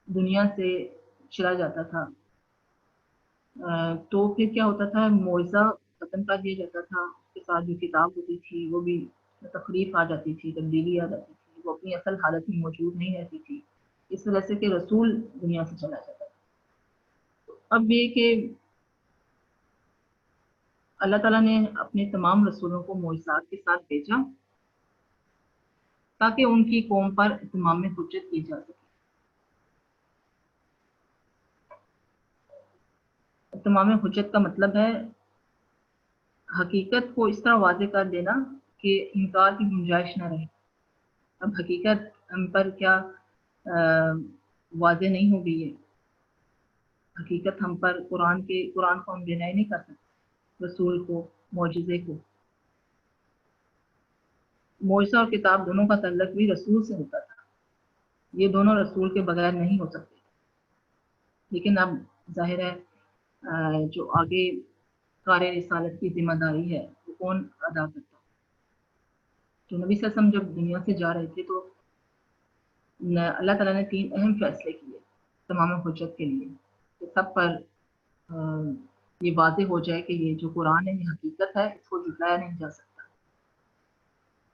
دنیا سے چلا جاتا تھا تو پھر کیا ہوتا تھا؟ معجزہ ختم کر دیا جاتا تھا، اس کے ساتھ جو کتاب ہوتی تھی وہ بھی تخریف آ جاتی تھی، تبدیلی آ جاتی تھی، وہ اپنی اصل حالت میں موجود نہیں رہتی تھی، اس وجہ سے کہ رسول دنیا سے چلا جاتا تھا۔ اب یہ کہ اللہ تعالیٰ نے اپنے تمام رسولوں کو معجزات کے ساتھ بھیجا تاکہ ان کی قوم پر اتمام حجت کی جا سکے۔ اتمام حجت کا مطلب ہے حقیقت کو اس طرح واضح کر دینا کہ انکار کی گنجائش نہ رہے۔ اب حقیقت ہم پر کیا واضح نہیں ہو گئی ہے؟ حقیقت ہم پر قرآن کو ہم ڈینائی نہیں کر سکتے، رسول کو، معجزے کو۔ معجزہ اور کتاب دونوں کا تعلق بھی رسول سے ہوتا تھا، یہ دونوں رسول کے بغیر نہیں ہو سکتے، لیکن اب ظاہر ہے جو آگے کار رسالت کی ذمہ داری ہے وہ کون ادا کرتا؟ تو نبی صلی اللہ علیہ وسلم جب دنیا سے جا رہے تھے تو اللہ تعالیٰ نے 3 اہم فیصلے کیے تمام حجت کے لیے، کہ سب پر یہ واضح ہو جائے کہ یہ جو قرآن ہے یہ حقیقت ہے، اس کو جھٹلایا نہیں جا سکتا۔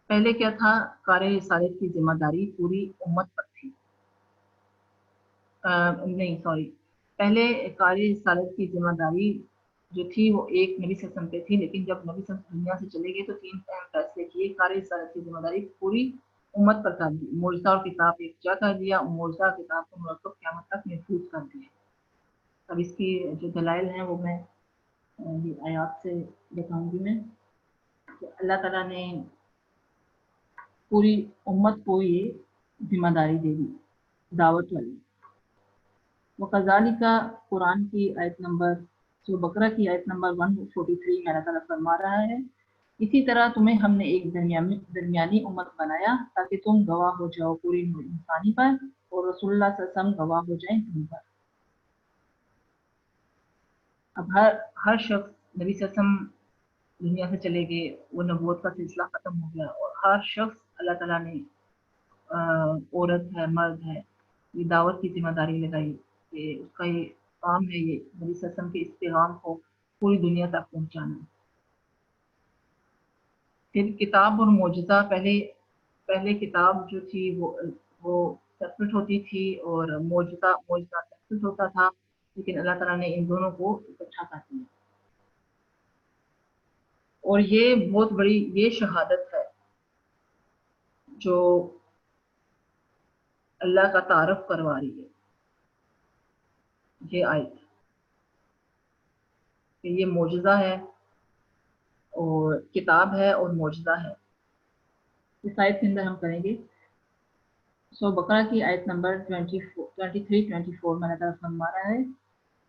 پہلے کیا تھا؟ کار رسالت کی ذمہ داری پوری امت پر تھی، پہلے کار رسالت کی ذمہ داری جو تھی وہ ایک نبی صلی اللہ علیہ وسلم پہ تھی، لیکن جب نبی صلی اللہ علیہ وسلم دنیا سے چلے گئے تو 3 اہم فیصلے کیے، کار رسالت کی ذمہ داری پوری امت پر کر دی، معجزہ اور کتاب یکجا کر دیا، معجزہ اور کتاب کو مرتب قیامت تک محفوظ کر دیا۔ اب اس کی جو دلائل ہیں وہ میں یہ آیات سے بتاؤں گی میں، کہ اللہ تعالیٰ نے پوری امت کو یہ ذمہ داری دے دی دعوت والی۔ وَكَذَلِكَ قرآن کی آیت نمبر سورہ بقرہ کی آیت نمبر 143 میں اللہ تعالیٰ فرما رہا ہے اسی طرح تمہیں ہم نے ایک درمیانی امت بنایا تاکہ تم گواہ ہو جاؤ پوری انسانی پر اور رسول اللہ صلی اللہ علیہ وسلم گواہ ہو جائیں تم پر۔ اب ہر شخص، نبی صلی اللہ علیہ وسلم دنیا سے چلے گئے، وہ نبوت کا سلسلہ ختم ہو گیا، اور ہر شخص اللہ تعالیٰ نے عورت ہے، مرد ہے، یہ دعوت کی ذمہ داری لگائی کہ اس کا یہ کام ہے، یہ نبی صلی اللہ علیہ وسلم کے اس پیغام کو پوری دنیا تک پہنچانا۔ پھر کتاب اور معجزہ، پہلے کتاب جو تھی وہ سیپریٹ ہوتی تھی اور معجزہ سیپریٹ ہوتا تھا، لیکن اللہ تعالیٰ نے ان دونوں کو اکٹھا کر دیا. اور یہ بہت بڑی یہ شہادت ہے جو اللہ کا تعارف کروا رہی ہے یہ آیت، کہ یہ معجزہ ہے اور کتاب ہے اور معجزہ ہے. اس آیت کے اندر ہم کریں گے سو بقرہ کی آیت نمبر 23-24 میں اللہ تعالیٰ فرما رہا ہے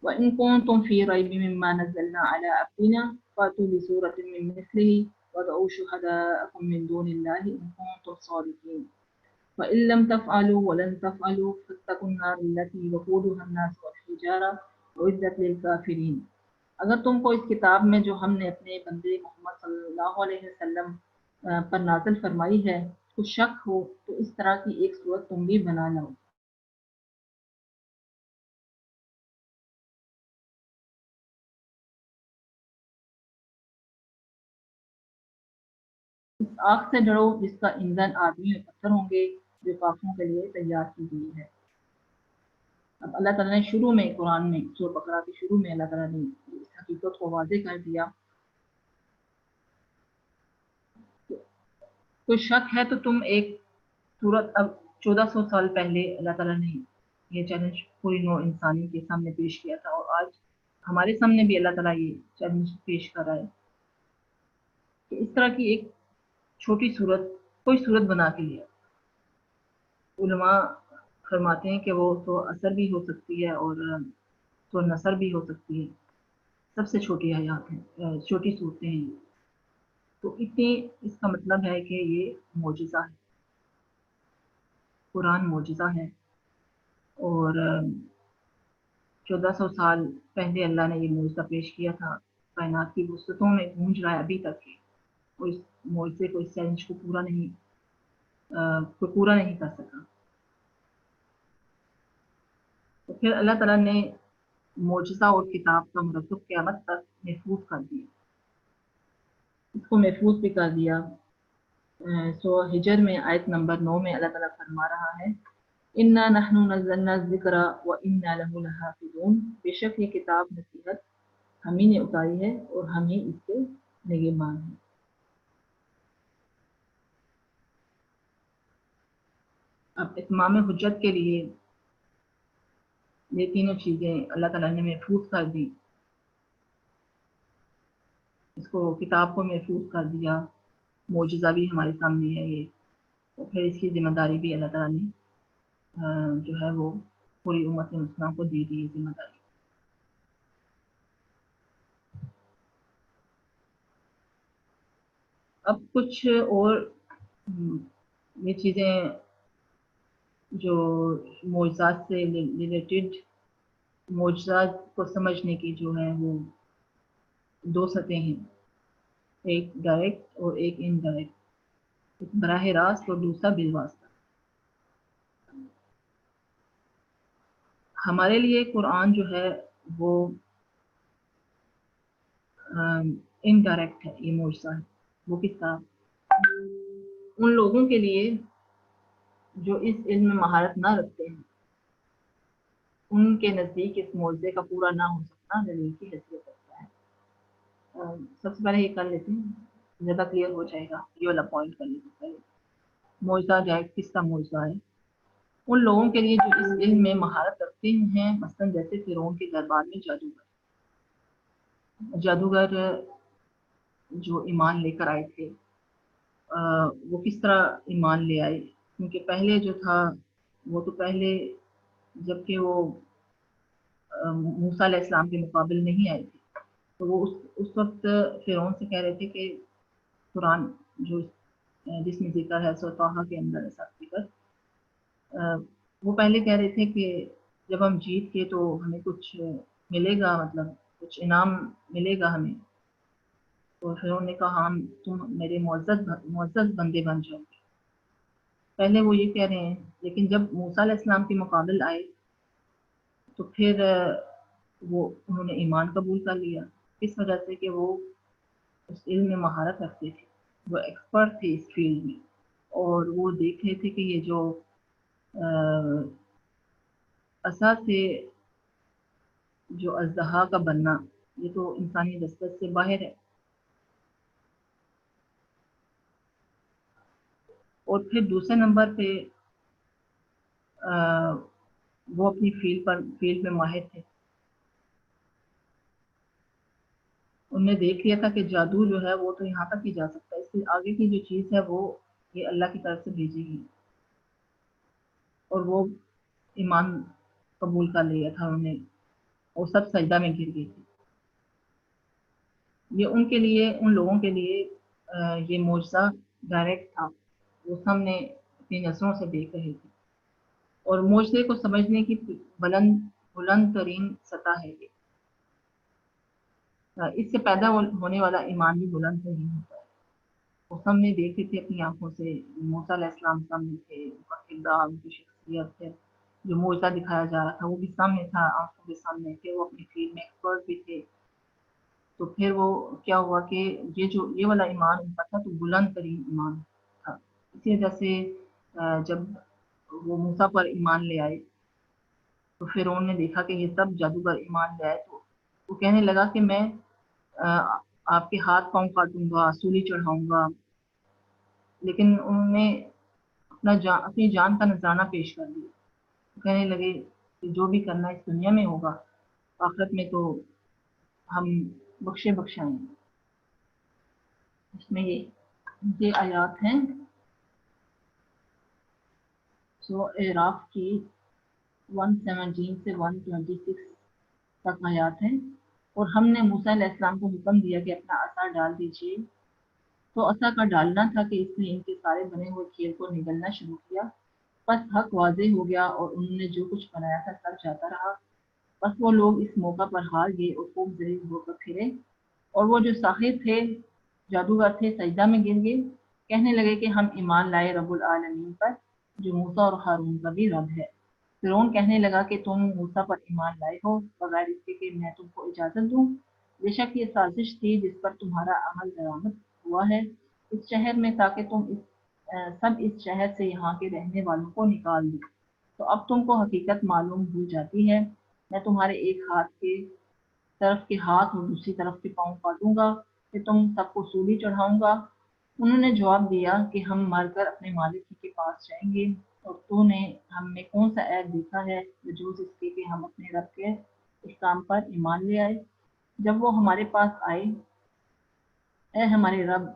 وَإِن كُنتُمْ فِي رَيْبٍ مِّمَّا نَزَّلْنَا عَلَىٰ عَبْدِنَا فَأْتُوا بِسُورَةٍ مِّن مِّثْلِهِ وَادْعُوا شُهَدَاءَكُم مِّن دُونِ اللَّهِ إِن كُنتُمْ صَادِقِينَ فَإِن لَّمْ تَفْعَلُوا وَلَن تَفْعَلُوا فَاتَّقُوا النَّارَ الَّتِي وَقُودُهَا النَّاسُ وَالْحِجَارَةُ أُعِدَّتْ لِلْكَافِرِينَ. اگر تم کو اس کتاب میں جو ہم نے اپنے بندے محمد صلی اللہ علیہ وسلم پر نازل فرمائی ہے کچھ شک ہو تو اس طرح کی ایک صورت تم بھی بنا لو. اس آگ سے ڈرو جس کا ایندھن آدمی اور پتھر ہوں گے جو کافروں کے لیے تیار کی گئی ہے. اب اللہ تعالیٰ نے شروع میں قرآن میں سورۃ بقرہ کے شروع میں اللہ تعالیٰ نے اس حقیقت کو واضح کر دیا. کوئی شک ہے تو تم ایک صورت اب 1400 سال پہلے اللہ تعالیٰ نے یہ چیلنج پوری نوع انسانی کے سامنے پیش کیا تھا، اور آج ہمارے سامنے بھی اللہ تعالیٰ یہ چیلنج پیش کر رہا ہے کہ اس طرح کی ایک چھوٹی صورت کوئی صورت بنا کے لیا. علماء فرماتے ہیں کہ وہ تو اثر بھی ہو سکتی ہے اور تو نثر بھی ہو سکتی ہے. سب سے چھوٹی آیات ہیں، چھوٹی صورتیں ہیں. تو اتنی اس کا مطلب ہے کہ یہ معجزہ ہے، قرآن معجزہ ہے. اور 1400 سال پہلے اللہ نے یہ معجزہ پیش کیا تھا، کائنات کی وسعتوں میں گونج رہا ہے ابھی تک کہ اس معجزے کو اس چیلنج کو پورا نہیں کر سکا. تو پھر اللہ تعالیٰ نے معجزہ اور کتاب کا مرکب قیامت تک محفوظ کر دیا، اس کو محفوظ بھی کر دیا. سو ہجر میں آیت نمبر 9 میں اللہ تعالیٰ فرما رہا ہے اِنَّا نَحْنُ نَزَّلْنَا الذِّكْرَ وَإِنَّا لَهُ لَحَافِظُونَ. بے شک یہ کتاب نصیحت ہم ہی نے اتاری ہے اور ہم ہی اس کے نگہبان ہیں. اب اتمام حجت کے لیے یہ تینوں چیزیں اللہ تعالیٰ نے محفوظ کر دی. اس کو کتاب کو محفوظ کر دیا، معجزہ بھی ہمارے سامنے ہے یہ، اور پھر اس کی ذمہ داری بھی اللہ تعالیٰ نے جو ہے وہ پوری امت مسلمہ کو دی دی ذمہ داری. اب کچھ اور یہ چیزیں جو معجزات سے ریلیٹڈ، معجزات کو سمجھنے کی جو ہے وہ دو سطحیں ہیں، ایک ڈائریکٹ اور ایک انڈائریکٹ، ایک براہ راست اور دوسرا بالواسطہ. ہمارے لیے قرآن جو ہے وہ انڈائریکٹ ہے، یہ معجزہ ہے. وہ کس طرح؟ ان لوگوں کے لیے جو اس علم میں مہارت نہ رکھتے ہیں، ان کے نزدیک اس معجزے کا پورا نہ ہو سکنا دلیل کی حیثیت رکھتا ہے. سب سے پہلے یہ کر لیتے ہیں، زیادہ کلیئر ہو جائے گا. یہ والا پوائنٹ کر لیتے ہیں. معجزہ جو ہے کس کا معجزہ ہے؟ ان لوگوں کے لیے جو اس علم میں مہارت رکھتے ہیں، مثلاً جیسے فرعون کے دربار میں جادوگر جو ایمان لے کر آئے تھے، وہ کس طرح ایمان لے آئے؟ کیونکہ پہلے جو تھا وہ تو پہلے جب کہ وہ موسیٰ علیہ السلام کے مقابل نہیں آئے تھے، تو وہ اس وقت فرعون سے کہہ رہے تھے کہ قرآن جو جس میں ذکر ہے سورۃ طٰہٰ کے اندر ایسا ذکر، وہ پہلے کہہ رہے تھے کہ جب ہم جیت کے تو ہمیں کچھ ملے گا، مطلب کچھ انعام ملے گا ہمیں. تو فرعون نے کہا ہم تم میرے معزز بندے بن جاؤ. پہلے وہ یہ کہہ رہے ہیں، لیکن جب موسیٰ علیہ السلام کے مقابل آئے تو پھر انہوں نے ایمان قبول کر لیا. اس وجہ سے کہ وہ اس علم میں مہارت رکھتے تھے، وہ ایکسپرٹ تھے اس فیلڈ میں. اور وہ دیکھ رہے تھے کہ یہ جو عصا سے جو اژدہا کا بننا، یہ تو انسانی دسترس سے باہر ہے. اور پھر دوسرے نمبر پہ وہ اپنی فیلڈ میں ماہر تھے. انہوں نے دیکھ لیا تھا کہ جادو جو ہے وہ تو یہاں تک ہی جا سکتا ہے، اس سے آگے کی جو چیز ہے وہ یہ اللہ کی طرف سے بھیجی گئی. اور وہ ایمان قبول کر لیا تھا انہوں نے، اور سب سجدہ میں گر گئے تھے. یہ ان کے لیے، ان لوگوں کے لیے یہ معجزہ ڈائریکٹ تھا، وہ سامنے اپنی نظروں سے دیکھ رہے تھے. اور معجزے کو سمجھنے کی بلند ترین سطح ہے یہ. اس سے پیدا ہونے والا ایمان بھی بلند نہیں ہوتا ہے. وہ سامنے دیکھتے تھے اپنی آنکھوں سے، موسیٰ علیہ السلام سامنے تھے، ان کا کردار، ان کی شخصیت سے جو معجزہ دکھایا جا رہا تھا وہ بھی سامنے تھا، آنکھوں کے سامنے تھے. وہ اپنی فیلڈ میں ایکسپرٹ بھی تھے. تو پھر وہ کیا ہوا کہ یہ والا ایمان ان کا تھا تو بلند ترین ایمان تھا. اسی وجہ سے جب وہ موسیٰ پر ایمان لے آئے تو پھر انہوں نے دیکھا کہ یہ سب جادوگر ایمان لے آئے، تو وہ کہنے لگا کہ میں آپ کے ہاتھ پاؤں کاٹوں گا، سولی چڑھاؤں گا. لیکن انہوں نے اپنی جان کا نذرانہ پیش کر دیا. کہنے لگے کہ جو بھی کرنا اس دنیا میں ہوگا، آخرت میں تو ہم بخشائیں گے. اس میں یہ آیات ہیں جو اعراف کی 117 سے 126 تک آیات ہیں. اور ہم نے موسیٰ علیہ السلام کو حکم دیا کہ اپنا عصا ڈال دیجیے. تو عصا کا ڈالنا تھا کہ اس نے ان کے سارے بنے ہوئے کھیل کو نگلنا شروع کیا. بس حق واضح ہو گیا اور انہوں نے جو کچھ بنایا تھا سب جاتا رہا. بس وہ لوگ اس موقع پر ہار گئے اور خوب ذلیل ہو کر پھرے. اور وہ جو ساحر تھے، جادوگر تھے، سجدہ میں گر گئے. کہنے لگے کہ ہم ایمان لائے رب العالمین پر، جو موسیٰ اور ہارون کا بھی رب ہے. فرعون کہنے لگا کہ تم موسیٰ پر ایمان لائے ہو بغیر اس کے کہ میں تم کو اجازت دوں. بے شک یہ سازش تھی جس پر تمہارا عمل درآمد ہوا ہے اس شہر میں، تاکہ تم سب اس شہر سے یہاں کے رہنے والوں کو نکال دو. تو اب تم کو حقیقت معلوم ہو جاتی ہے. میں تمہارے ایک ہاتھ کے طرف کے ہاتھ اور دوسری طرف کے پاؤں کاٹوں گا، کہ تم سب کو سولی چڑھاؤں گا. انہوں نے جواب دیا کہ ہم مر کر اپنے مالک ہی کے پاس جائیں گے، اور تو نے ہم میں کون سا عیب دیکھا ہے بجوز اس کے کہ ہم اپنے رب کے احکام پر ایمان لے آئے. جب وہ ہمارے پاس آئے، اے ہمارے رب،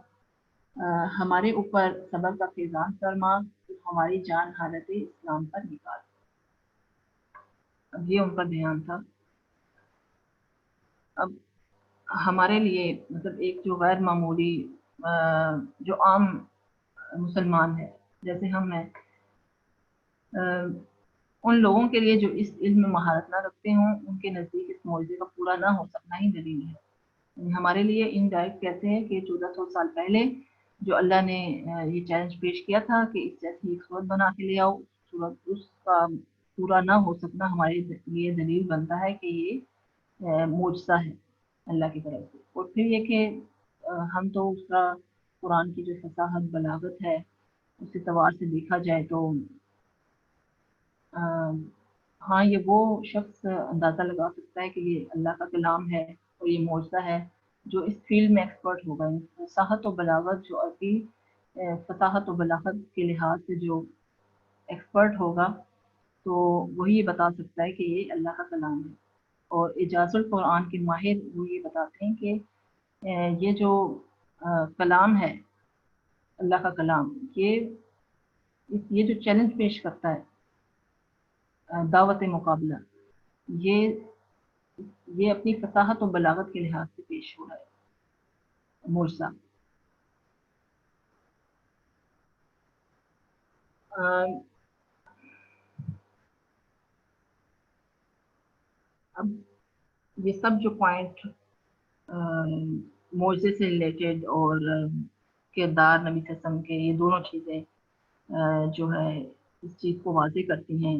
ہمارے اوپر صبر کا فیضان فرما، تو ہماری جان حالت اسلام پر نکال. اب یہ ان کا بیان تھا. اب ہمارے لیے مطلب ایک جو غیر معمولی جو عام مسلمان ہے جیسے ہم ہیں، ان لوگوں کے لیے جو اس علم میں مہارت نہ رکھتے ہوں، ان کے نزدیک اس معجزے کا پورا نہ ہو سکنا ہی دلیل ہے. ہمارے لیے انڈائریکٹ کہتے ہیں کہ 1400 سال پہلے جو اللہ نے یہ چیلنج پیش کیا تھا کہ اس جیسی ایک صورت بنا کے لے آؤ، صورت اس کا پورا نہ ہو سکنا ہمارے لیے دلیل بنتا ہے کہ یہ معجزہ ہے اللہ کی طرف سے. اور پھر یہ کہ ہم تو اس کا قرآن کی جو فصاحت بلاغت ہے اس اعتبار سے دیکھا جائے تو ہاں یہ وہ شخص اندازہ لگا سکتا ہے کہ یہ اللہ کا کلام ہے اور یہ معجزہ ہے جو اس فیلڈ میں ایکسپرٹ ہوگا. فصاحت و بلاغت، جو عربی فصاحت و بلاغت کے لحاظ سے جو ایکسپرٹ ہوگا تو وہی بتا سکتا ہے کہ یہ اللہ کا کلام ہے. اور اعجاز القرآن کے ماہر وہ یہ بتاتے ہیں کہ یہ جو کلام ہے اللہ کا کلام، یہ جو چیلنج پیش کرتا ہے دعوت مقابلہ، یہ اپنی فصاحت و بلاغت کے لحاظ سے پیش ہو رہا ہے معجزہ. اب یہ سب جو پوائنٹ معجزے سے ریلیٹڈ اور کردار نبی صلی اللہ علیہ وسلم کے، یہ دونوں چیزیں جو ہے اس چیز کو واضح کرتی ہیں،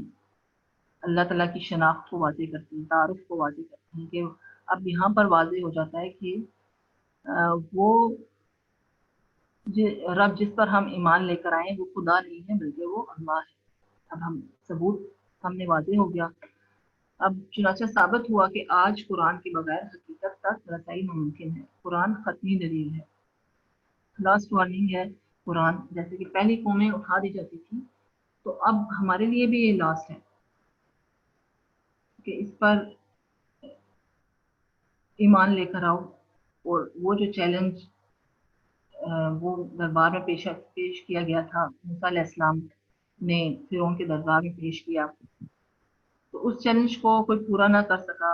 اللہ تعالیٰ کی شناخت کو واضح کرتی ہیں، تعارف کو واضح کرتی ہیں. کہ اب یہاں پر واضح ہو جاتا ہے کہ وہ رب جس پر ہم ایمان لے کر آئے وہ خدا نہیں ہے بلکہ وہ اللہ ہے۔ اب ہم ثبوت سامنے واضح ہو گیا۔ اب چنانچہ ثابت ہوا کہ آج قرآن کے بغیر حقیقت تک رسائی ناممکن ہے۔ قرآن ختمی دلیل ہے، لاسٹ وارننگ ہے۔ قرآن جیسے کہ پہلی قومیں اٹھا دی جاتی تھی، تو اب ہمارے لیے بھی یہ لاسٹ ہے کہ اس پر ایمان لے کر آؤ۔ اور وہ جو چیلنج وہ دربار میں پیش کیا گیا تھا، موسیٰ علیہ السلام نے فرعون کے دربار میں پیش کیا، تو اس چیلنج کو کوئی پورا نہ کر سکا،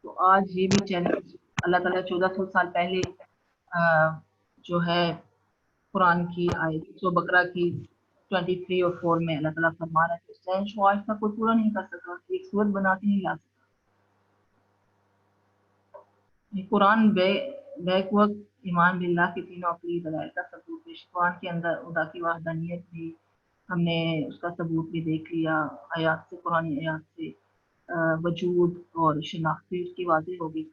تو آج یہ بھی چیلنج اللہ تعالیٰ 1400 سال پہلے جو ہے قرآن کی آیت سورہ بقرہ کی 23 اور 4 میں اللہ تعالیٰ فرما رہا ہے کہ اس چیلنج کو آج تک کوئی پورا نہیں کر سکا، ایک صورت بنا کے نہیں لا سکا۔ قرآن بیک وقت ایمان باللہ کی تینوں عقلی دلائل کا ثبوت پیش۔ قرآن کے اندر خدا کی وحدانیت بھی ہم نے اس کا ثبوت بھی دیکھ لیا، آیات سے، قرآن آیات سے وجود اور شناخت بھی اس کی واضح ہوگی۔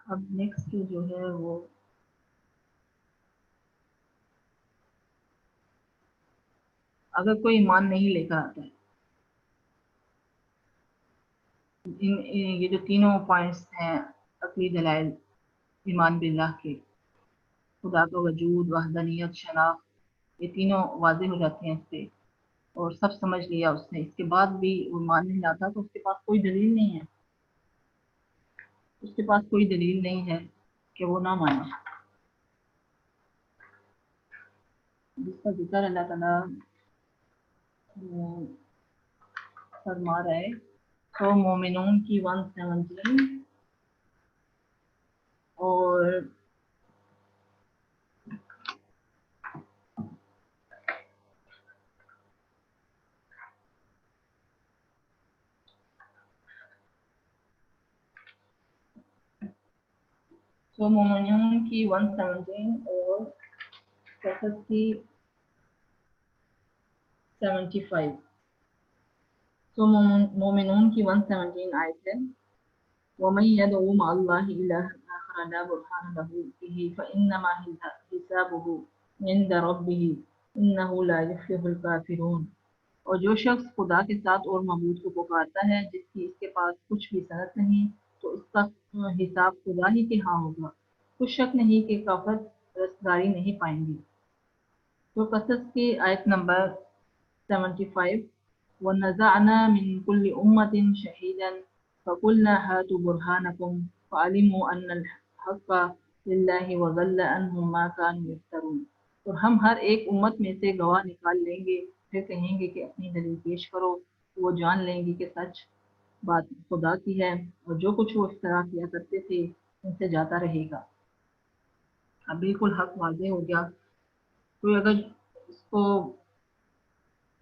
اب نیکسٹ جو ہے وہ اگر کوئی ایمان نہیں لے کر آتا ہے، یہ جو تینوں پوائنٹس ہیں عقلی دلائل ایمان باللہ کے، خدا کا وجود، وحدانیت، شناخت، یہ تینوں واضح ہو جاتے ہیں اس پہ، اور سب سمجھ لیا اس نے، اس کے بعد بھی وہ مان نہیں لاتا، تو اس کے پاس کوئی دلیل نہیں ہے، اس کے پاس کوئی دلیل نہیں ہے کہ وہ نہ مانے۔ جس کا ذکر اللہ تعالیٰ فرما رہا ہے تو مومنون کی 117 اور مومنون کی 117 اور قصص کی 75۔ تو مومنون کی 117 آیت ہے، وَمَن يَدْعُ مَعَ اللَّهِ إِلَٰهًا آخَرَ لَا بُرْهَانَ لَهُ بِهِ فَإِنَّمَا حِسَابُهُ عِندَ رَبِّهِ إِنَّهُ لَا يُفْلِحُ الْكَافِرُونَ۔ اور جو شخص خدا کے ساتھ اور معبود کو پکارتا ہے جس کی اس کے پاس کچھ بھی صنعت نہیں، تو اس کا حساب خدا ہی کے ہاں ہوگا، کچھ شک نہیں کہ کافر رستگاری نہیں پائیں گے۔ تو قصص کی آیت نمبر 75، وَنَزَعْنَا مِن كُلِّ أُمَّةٍ شَهِيدًا فَقُلْنَا هَاتُوا بُرْهَانَكُمْ فَعَلِمُوا أَنَّ الْحَقَّ لِلَّهِ وَضَلَّ عَنْهُم مَّا كَانُوا يَفْتَرُونَ۔ اور ہم ہر ایک امت میں سے گواہ نکال لیں گے، پھر کہیں گے کہ اپنی دلیل پیش کرو، وہ جان لیں گے کہ سچ بات خدا کی ہے، اور جو کچھ وہ افترا کیا کرتے تھے ان سے جاتا رہے گا۔ اب بالکل حق واضح ہو گیا، کوئی اگر اس کو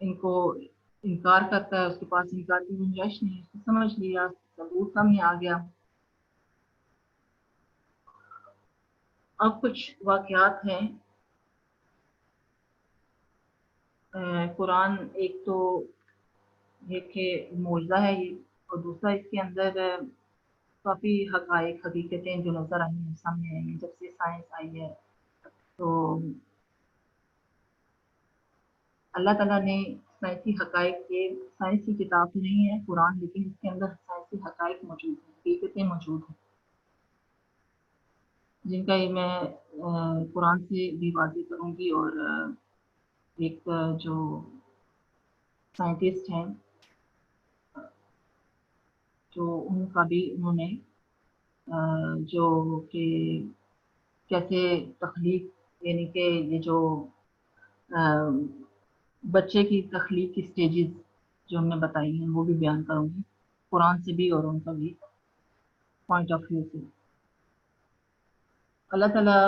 انکار کرتا ہے، اس کے پاس انکار کی گنجائش نہیں، اس کو سمجھ لیا، ثبوت سامنے آ گیا۔ اب کچھ واقعات ہیں۔ قرآن ایک تو یہ کہ معجزہ ہے یہ، اور دوسرا اس کے اندر کافی حقائق، حقیقتیں جو نظر آئی ہیں، سامنے آئی ہیں جب سے سائنس آئی ہے۔ تو اللہ تعالیٰ نے سائنسی حقائق کے، سائنسی کتاب تو نہیں ہے قرآن، لیکن اس کے اندر سائنسی حقائق موجود ہیں، حقیقتیں موجود ہیں، جن کا یہ میں قرآن سے بھی واضح کروں گی، اور ایک جو سائنٹسٹ ہیں جو ان کا بھی انہوں نے جو کہ کیسے تخلیق، یعنی کہ یہ جو بچے کی تخلیق کی سٹیجز جو ہم نے بتائی ہیں وہ بھی بیان کروں گی، قرآن سے بھی اور ان کا بھی پوائنٹ آف ویو سے۔ اللہ تعالیٰ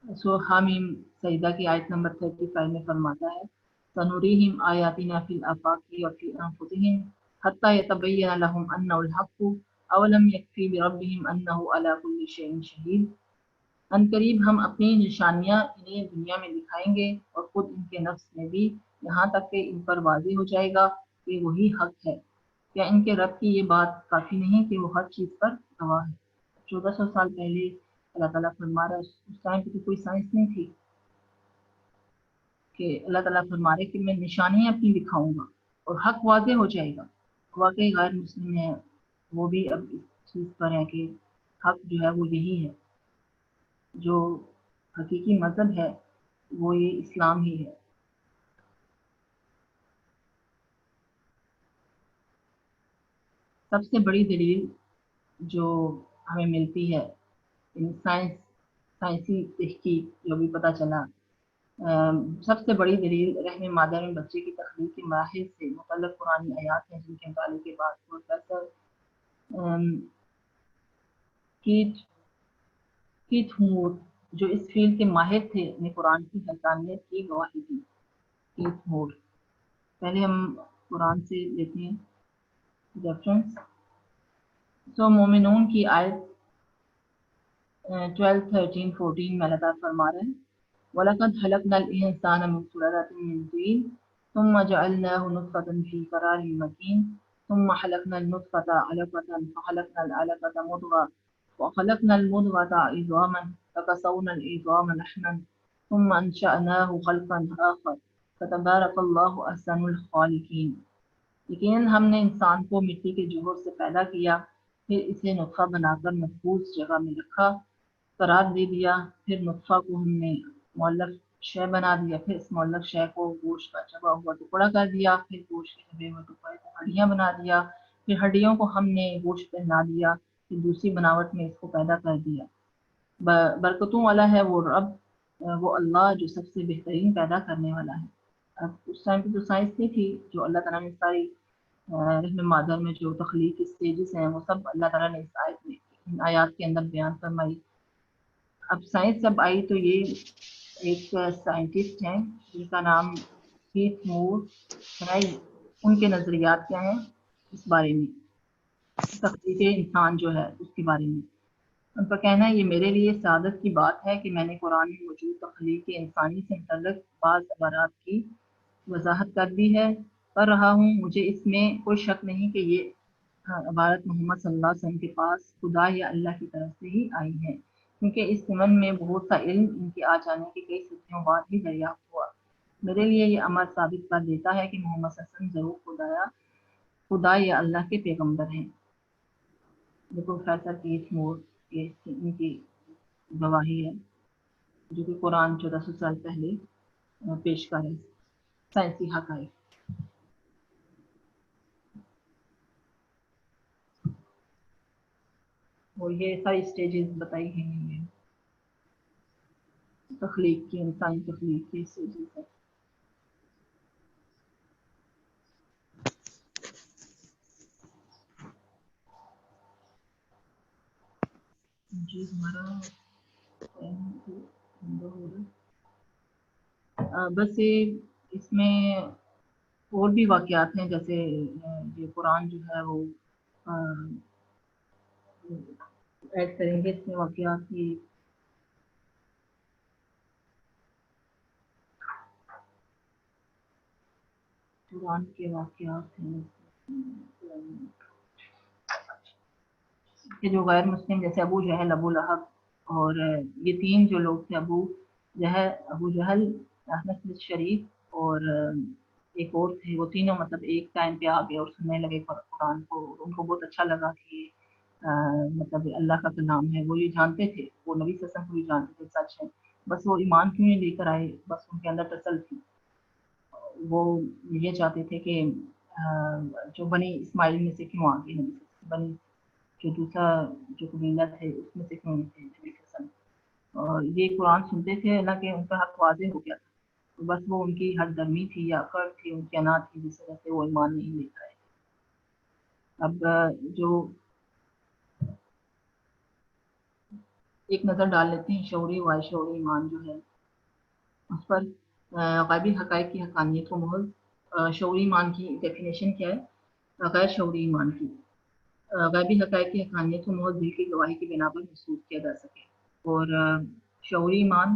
سورہ حامیم سجدہ کی آیت نمبر 35 میں فرماتا ہے، سَنُرِيهِمْ آیَاتِنَا فِی الْآفَاقِ وَفِی أَنفُسِهِمْ حَتَّى يَتَبَيَّنَ لَهُمْ أَنَّهُ الْحَقُّ أَوَلَمْ يَكْفِ بِرَبِّهِمْ أَنَّهُ عَلَى كُلِّ شَیْءٍ شَہِیدٌ۔ عنقریب ہم اپنی نشانیاں انہیں دنیا میں دکھائیں گے اور خود ان کے نفس میں بھی، یہاں تک کہ ان پر واضح ہو جائے گا کہ وہی حق ہے۔ کیا ان کے رب کی یہ بات کافی نہیں کہ وہ ہر چیز پر گواہ ہے؟ 1400 سال پہلے اللہ تعالیٰ فرما رہا ہے، اس ٹائم پہ تو کوئی سائنس نہیں تھی کہ اللہ تعالیٰ فرما رہے کہ میں نشانیاں اپنی دکھاؤں گا اور حق واضح ہو جائے گا۔ واقعی غیر مسلم ہے وہ بھی اب اس چیز پر ہے کہ حق جو ہے وہ یہی ہے، جو حقیقی مذہب ہے وہ یہ اسلام ہی ہے۔ سب سے بڑی دلیل جو ہمیں ملتی ہے سائنسی تحقیق جو بھی پتہ چلا، سب سے بڑی دلیل رحم مادر میں بچے کی تخلیق کے مراحل سے متعلق قرآنی آیات ہیں، جن کے مطالعے کے بعد پروفیسر کیتھ مور جو اس فیلڈ کے ماہر تھے نے قرآن کی حقانیت کی گواہی دی۔ کیتھ مور، پہلے ہم قرآن سے لیتے ہیں ریفرنس۔ مومنون کی آیت 12, 13, 14 میں اللہ تعالیٰ فرما رہے ہیں وَلَقَدْ خَلَقْنَا الْإِنسَانَ مِنْ سُلَالَةٍ مِنْ طِينٍ ثُمَّ جَعَلْنَاهُ نُطْفَةً فِي قَرَارٍ مَكِينٍ ثُمَّ خَلَقْنَا النُّطْفَةَ عَلَقَةً فَخَلَقْنَا الْعَلَقَةَ مُضْغَةً وَخَلَقْنَا الْمُضْغَةَ عِظَامًا فَكَسَوْنَا الْعِظَامَ لَحْمًا ثُمَّ أَنشَأْنَاهُ خَلْقًا آخَرَ فَتَبَارَكَ اللَّهُ أَحْسَنُ الْخَالِقِينَ۔ یقیناً ہم نے انسان کو مٹی کے جوہر سے پیدا کیا، پھر اسے نطفہ بنا کر محفوظ جگہ میں رکھا، قرار دے دیا، پھر نطفہ کو ہم نے معلق شے بنا دیا، پھر اس معلق شے کو گوشت کا چبا ہوا ٹکڑا کر دیا، پھر گوشت کے چبے ہوئے ٹکڑے کو ہڈیاں بنا دیا، پھر ہڈیوں کو ہم نے گوشت پہنا دیا، پھر دوسری بناوٹ میں اس کو پیدا کر دیا۔ برکتوں والا ہے وہ رب، وہ اللہ جو سب سے بہترین پیدا کرنے والا ہے۔ اب اس ٹائم پہ تو سائنس نہیں تھی، جو اللہ تعالیٰ نے ساری رحم مادر میں جو تخلیق کے سٹیجز ہیں وہ سب اللہ تعالیٰ نے اس آیت میں ان آیات کے اندر بیان فرمائی۔ اب سائنس جب آئی تو یہ ایک سائنٹسٹ ہیں جن کا نام کیتھ مور ہے، ان کے نظریات کیا ہیں اس بارے میں، تخلیق انسان جو ہے اس کے بارے میں۔ ان کا کہنا ہے یہ میرے لیے سعادت کی بات ہے کہ میں نے قرآن میں موجود تخلیق انسانی سے متعلق بعض عبارات کی وضاحت کر دی ہے، کر رہا ہوں۔ مجھے اس میں کوئی شک نہیں کہ یہ عبارت محمد صلی اللہ علیہ وسلم کے پاس خدا یا اللہ کی طرف سے ہی آئی ہے، کیونکہ اس ضمن میں بہت سا علم ان کے آ جانے کے کئی صدیوں بعد ہی دریافت ہوا۔ میرے لیے یہ امر ثابت کر دیتا ہے کہ محمد صلی اللہ علیہ وسلم ضرور خدا یا اللہ کے پیغمبر ہیں۔ جو پروفیسر کیتھ مور ان کی گواہی ہے، جو کہ قرآن 1400 سال پہلے پیش کر ہے سائنسی حقائق۔ اور یہ ساری سٹیجز بتائی گئی ہیں تخلیق کی، انسانی تخلیق کی سٹیجز ہے۔ جی ہمارا بس اس میں اور بھی واقعات ہیں، جیسے یہ قرآن جو ہے وہ ایڈ کریں گے اس میں واقعات کی۔ قرآن کے واقعات ہیں کہ جو غیر مسلم جیسے ابو جہل، ابو لہب اور یہ تین جو لوگ تھے، ابو جہل، احمد شریف اور ایک اور تھے، وہ تینوں مطلب ایک ٹائم پہ آ گئے اور سننے لگے قرآن کو، ان کو بہت اچھا لگا کہ مطلب اللہ کا کلام ہے، وہ یہ جانتے تھے، وہ نبی صلی اللہ علیہ وسلم کو بھی جانتے تھے سچ ہے، بس وہ ایمان کیوں نہیں لے کر آئے، بس ان کے اندر تسل تھی، وہ یہ چاہتے تھے کہ جو بنی اسماعیل میں سے کیوں آگے نبی بنی جو دوسرا جو قبیلہ تھے اس میں سے کیوں نہیں تھے نبی صلی اللہ علیہ وسلم، اور یہ قرآن سنتے تھے اللہ کے، ان کا حق واضح ہو گیا تھا، بس وہ ان کی ہر درمی تھی یا اکڑ تھی، ان کی انات تھی، جس وجہ سے وہ ایمان نہیں لے کر آئے۔ اب جو ایک نظر ڈال لیتے ہیں شعوری و شعوری ایمان جو ہے اس پر، غیبی حقائق کی حقانیت کو محض شعوری ایمان کی ڈیفینیشن کیا ہے؟ غیر شعوری ایمان کی غیبی حقائق کی حقانیت کو محض دل کی گواہی کی بنا پر محسوس کیا جا سکے۔ اور شعوری ایمان،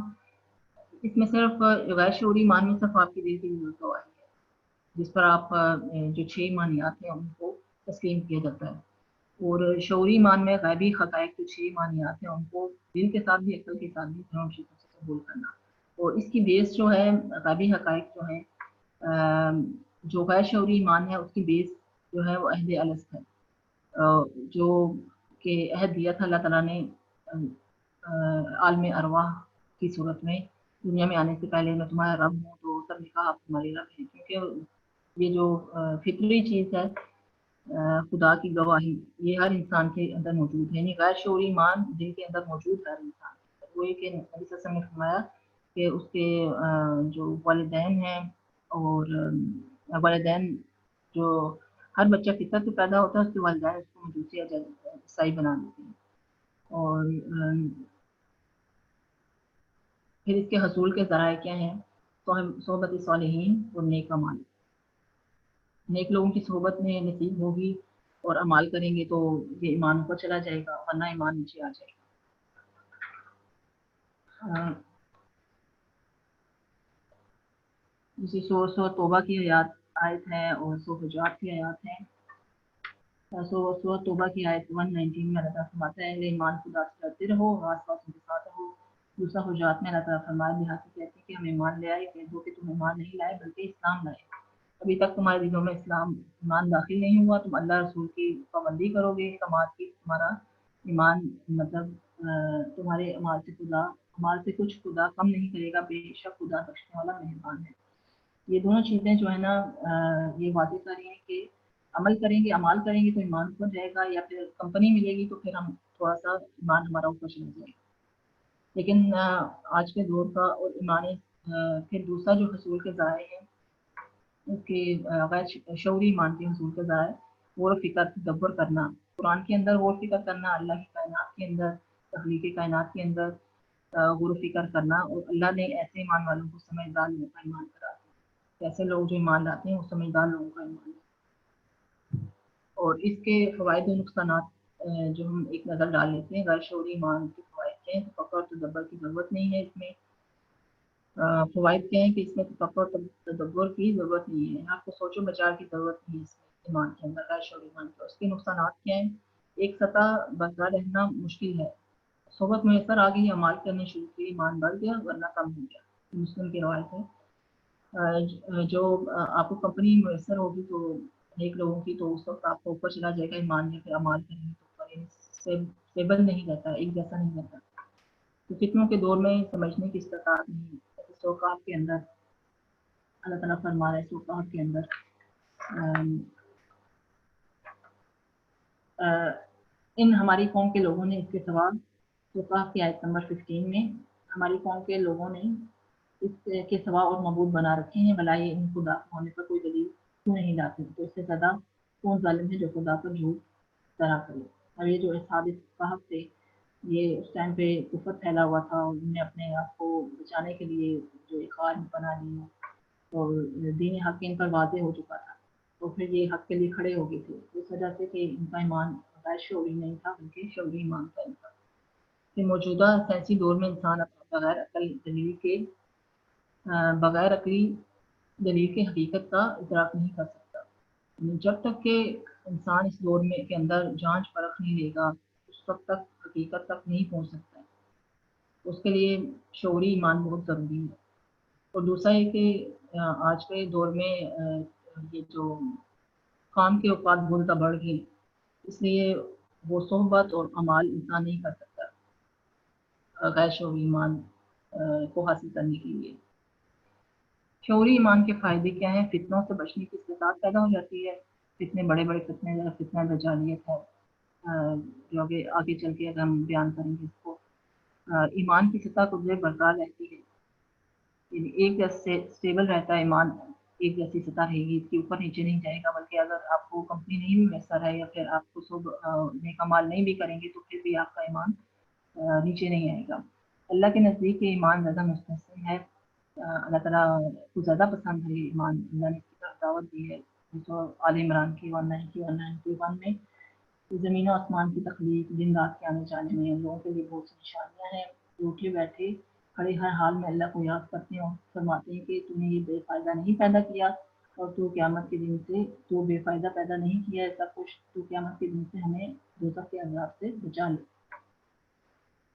اس میں صرف غیر شعوری ایمان میں صرف آپ کی دل کی ضرورت ہوا ہے جس پر آپ جو 6 ایمانیات ہیں ان کو تسلیم کیا جاتا ہے. اور شعوری ایمان میں غیبی حقائق جو 6 ایمانیات ہیں ان کو دل کے ساتھ بھی عقل کے ساتھ بھی خاموشی سے قبول کرنا. اور اس کی بیس جو ہے غیبی حقائق جو ہیں جو غیر شعوری ایمان ہے اس کی بیس جو ہے وہ عہد الست ہے، جو کہ عہد دیا تھا اللہ تعالیٰ نے عالم ارواح کی صورت میں دنیا میں آنے سے پہلے میں تمہارا رب ہوں، تو سب نے کہا آپ تمہارے رب ہیں، کیونکہ یہ جو فطری چیز ہے خدا کی گواہی یہ ہر انسان کے اندر موجود ہے. یعنی غیر شعوری ایمان دل کے اندر موجود ہے ہر انسان. وہ یہ کہ نبی صلی اللہ علیہ وسلم نے فرمایا کہ اس کے جو والدین ہیں اور والدین جو ہر بچہ فطرت سے پیدا ہوتا ہے اس کے والدین اس کو مجوسی یا عیسائی بنا دیتے ہیں. اور پھر اس کے حصول کے ذرائع کیا ہیں؟ صحبت صالحین اور نیک اعمال. نیک لوگوں کی صحبت میں نصیب ہوگی اور عمال کریں گے تو یہ ایمان اوپر چلا جائے گا ورنہ ایمان نیچے آ جائے گا. اسی سورہ توبہ کی آیت ہے اور سورہ حجرات کی آیات ہیں. سورہ توبہ کی آیت 119 میں اللہ تعالیٰ فرماتا ہے ایمان خدا سے ڈرتے رہو اور آس پاس ان کے ساتھ رہو. دوسرا حجرات میں اللہ تعالیٰ فرمایا لحاظ سے کہتے ہیں کہ ہم ایمان لے آئے کہہ دو کہ تم ایمان نہیں لائے بلکہ اسلام لائے. ابھی تک تمہارے دلوں میں ایمان داخل نہیں ہوا، تم اللہ رسول کی پابندی کرو گے، تمہارا ایمان مطلب تمہارے عمال سے کچھ خدا کم نہیں کرے گا، بے شک خدا بخشنے والا مہربان ہے. یہ دونوں چیزیں جو ہے نا یہ واضح کر رہی ہیں کہ عمل کریں گے، عمال کریں گے تو ایمان اوپر جائے گا، یا پھر کمپنی ملے گی تو پھر ہم تھوڑا سا ایمان ہمارا اوپر چلا جائے گا. لیکن آج کے دور کا اور ایمان پھر دوسرا جو حصول کے ذرائع ہیں اس کے غیر شعوری ایمان کے حصول کے ذرائع غور و فکر تدبر کرنا، قرآن کے اندر غور و فکر کرنا، اللہ کی کائنات کے اندر تخلیق کائنات کے اندر غور و فکر کرنا. اور اللہ نے ایسے ایمان والوں کو سمجھدار لوگوں کا ایمان کرا دیا. ایسے لوگ جو ایمان لاتے ہیں وہ سمجھدار لوگوں کا ایمان. اور اس کے فوائد و نقصانات جو ہم ایک نظر ڈال لیتے ہیں. غیر شعوری ایمان کے فوائد کیا ہیں؟ تفکر اور تدبر کی ضرورت نہیں ہے اس میں. فوائد کیا ہیں کہ اس میں تفکر اور تدبر کی ضرورت نہیں ہے، آپ کو سوچ و بچار کی ضرورت نہیں ہے اس میں ایمان کے اندر غیر شعوری ایمان کے. اس کے نقصانات کیا ہیں؟ ایک سطح برقرار رہنا مشکل ہے، صحبت میسر آ گئی، عمال کرنے شروع کیے، ایمان بڑھ گیا ورنہ کم ہو گیا. مسلم کی روایت ہے جو آپ کو کمپنی میسر ہوگی تو ایک لوگوں کی تو اس وقت آپ کو اوپر چلا جائے گا ایمان، یا پھر عمال کریں گے تو اسٹیبل نہیں رہتا، ایک جیسا نہیں رہتا. تو فتنوں کے دور میں سمجھنے کی استطاعت نہیں. سوکات کے اندر اللہ تعالیٰ فرما رہا ہے سوکات کے اندر ان ہماری قوم کے لوگوں نے اس کے سوا سوکات کی آیت نمبر 15 میں ہماری قوم کے لوگوں نے اس کے سوا اور معبود بنا رکھے ہیں، بھلا یہ ان خدا ہونے پر کوئی دلیل کیوں نہیں لاتے؟ تو اس سے زیادہ کون ظالم ہے جو خدا پر جھوٹ طرح کرے. اور یہ جو اصحاب کہف تھے یہ اس ٹائم پہ کفر پھیلا ہوا تھا اور انہوں نے اپنے آپ کو بچانے کے لیے جو ایک خار بنا لی اور دین حق ان پر واضح ہو چکا تھا تو پھر یہ حق کے لیے کھڑے ہو گئے تھے اس وجہ سے کہ ان کا ایمان غیر شعوری نہیں تھا بلکہ شعوری ایمان کا ان کا. کہ موجودہ سائنسی دور میں انسان بغیر عقلی دلیل کے حقیقت کا ادراک نہیں کر سکتا. جب تک کہ انسان اس دور میں کے اندر جانچ پرکھ نہیں لے گا اس وقت تک حقیقت تک نہیں پہنچ سکتا ہے. اس کے لیے شعوری ایمان بہت ضروری ہے. اور دوسرا یہ کہ آج کے دور میں یہ جو کام کے اوقات بھولتا بڑھ گئی اس لیے وہ صحبت اور عمال انسان نہیں کر سکتا غیر شعوری ایمان کو حاصل کرنے کے لیے. شعوری ایمان کے فائدے کیا ہیں؟ فتنوں سے بچنے کی استطاعت پیدا ہو جاتی ہے. فتنے بڑے بڑے فتنے فتنہ دجالیت ہے جو آگے چل کے اگر ہم بیان کریں گے اس کو. ایمان کی سطح قدرت برقرار رہتی ہے، یعنی ایک جیسے اسٹیبل رہتا ہے ایمان، ایک جیسی سطح رہے گی، اس کے اوپر نیچے نہیں جائے گا. بلکہ اگر آپ کو کمپنی نہیں بھی میسر ہے یا پھر آپ کو نیک اعمال نہیں بھی کریں گے تو پھر بھی آپ کا ایمان نیچے نہیں آئے گا. اللہ کے نزدیک ایمان زیادہ مستحسن ہے، اللہ تعالیٰ کو زیادہ پسند ہے ایمان. اللہ نے اس کی طرف دعوت دی ہے آل عمران کی 191 میں زمین و آسمان کی تخلیق، دن رات کے آنے جانے میں لوگوں کے لیے بہت سی نشانیاں ہیں. اٹھے بیٹھے کھڑے ہر حال میں اللہ کو یاد کرتے ہیں اور فرماتے ہیں کہ تم نے یہ بے فائدہ نہیں پیدا کیا اور تو قیامت کے دن سے تو بے فائدہ پیدا نہیں کیا ہے سب کچھ، تو قیامت کے دن سے ہمیں دوزخ کے عذاب سے بچا لے.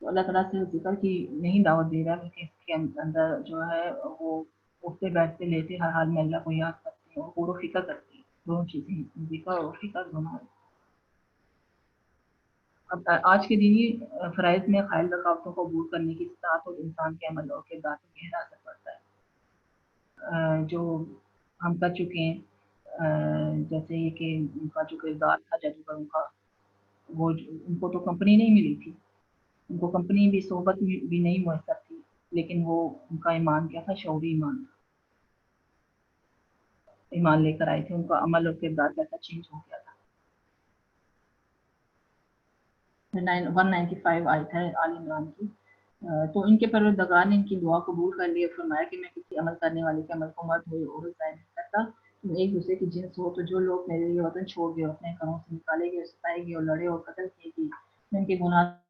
تو اللہ تعالیٰ سے ذکر کی نہیں دعوت دے رہا بلکہ اس کے اندر جو ہے وہ اٹھتے بیٹھتے لیتے ہر حال میں اللہ کو یاد کرتے ہیں اور غور و فکر کرتے ہیں. دونوں چیزیں ہیں، ذکر اور فکر دونوں. اب آج کے دینی فرائض میں خیال رکاوٹوں کو عبور کرنے کی استطاعت اور انسان کے عمل اور کردار پر گہرا اثر پڑتا ہے. جو ہم کر چکے ہیں جیسے یہ کہ ان کا جو کردار تھا جادوگروں کا، وہ ان کو تو کمپنی نہیں ملی تھی، ان کو کمپنی بھی صحبت بھی نہیں میسر تھی، لیکن وہ ان کا ایمان کیا تھا؟ شعوری ایمان تھا. ایمان لے کر آئے تھے، ان کا عمل اور کردار کیسا چینج ہو گیا تھا. 195 آیت ہے آل عمران کی. تو ان کے پروردگار نے ان کی دعا قبول کر لی اور فرمایا کہ میں کسی عمل کرنے والے کے عمل کو مرد ہوئے اور ضائع نہیں کرتا. تم ایک دوسرے کی جنس ہو، تو جو لوگ میرے لیے وطن چھوڑ گئے اپنے گھروں سے نکالے گئے، ستائے گئے اور لڑے اور قتل کیے گئے، میں ان کے گناہ ہے.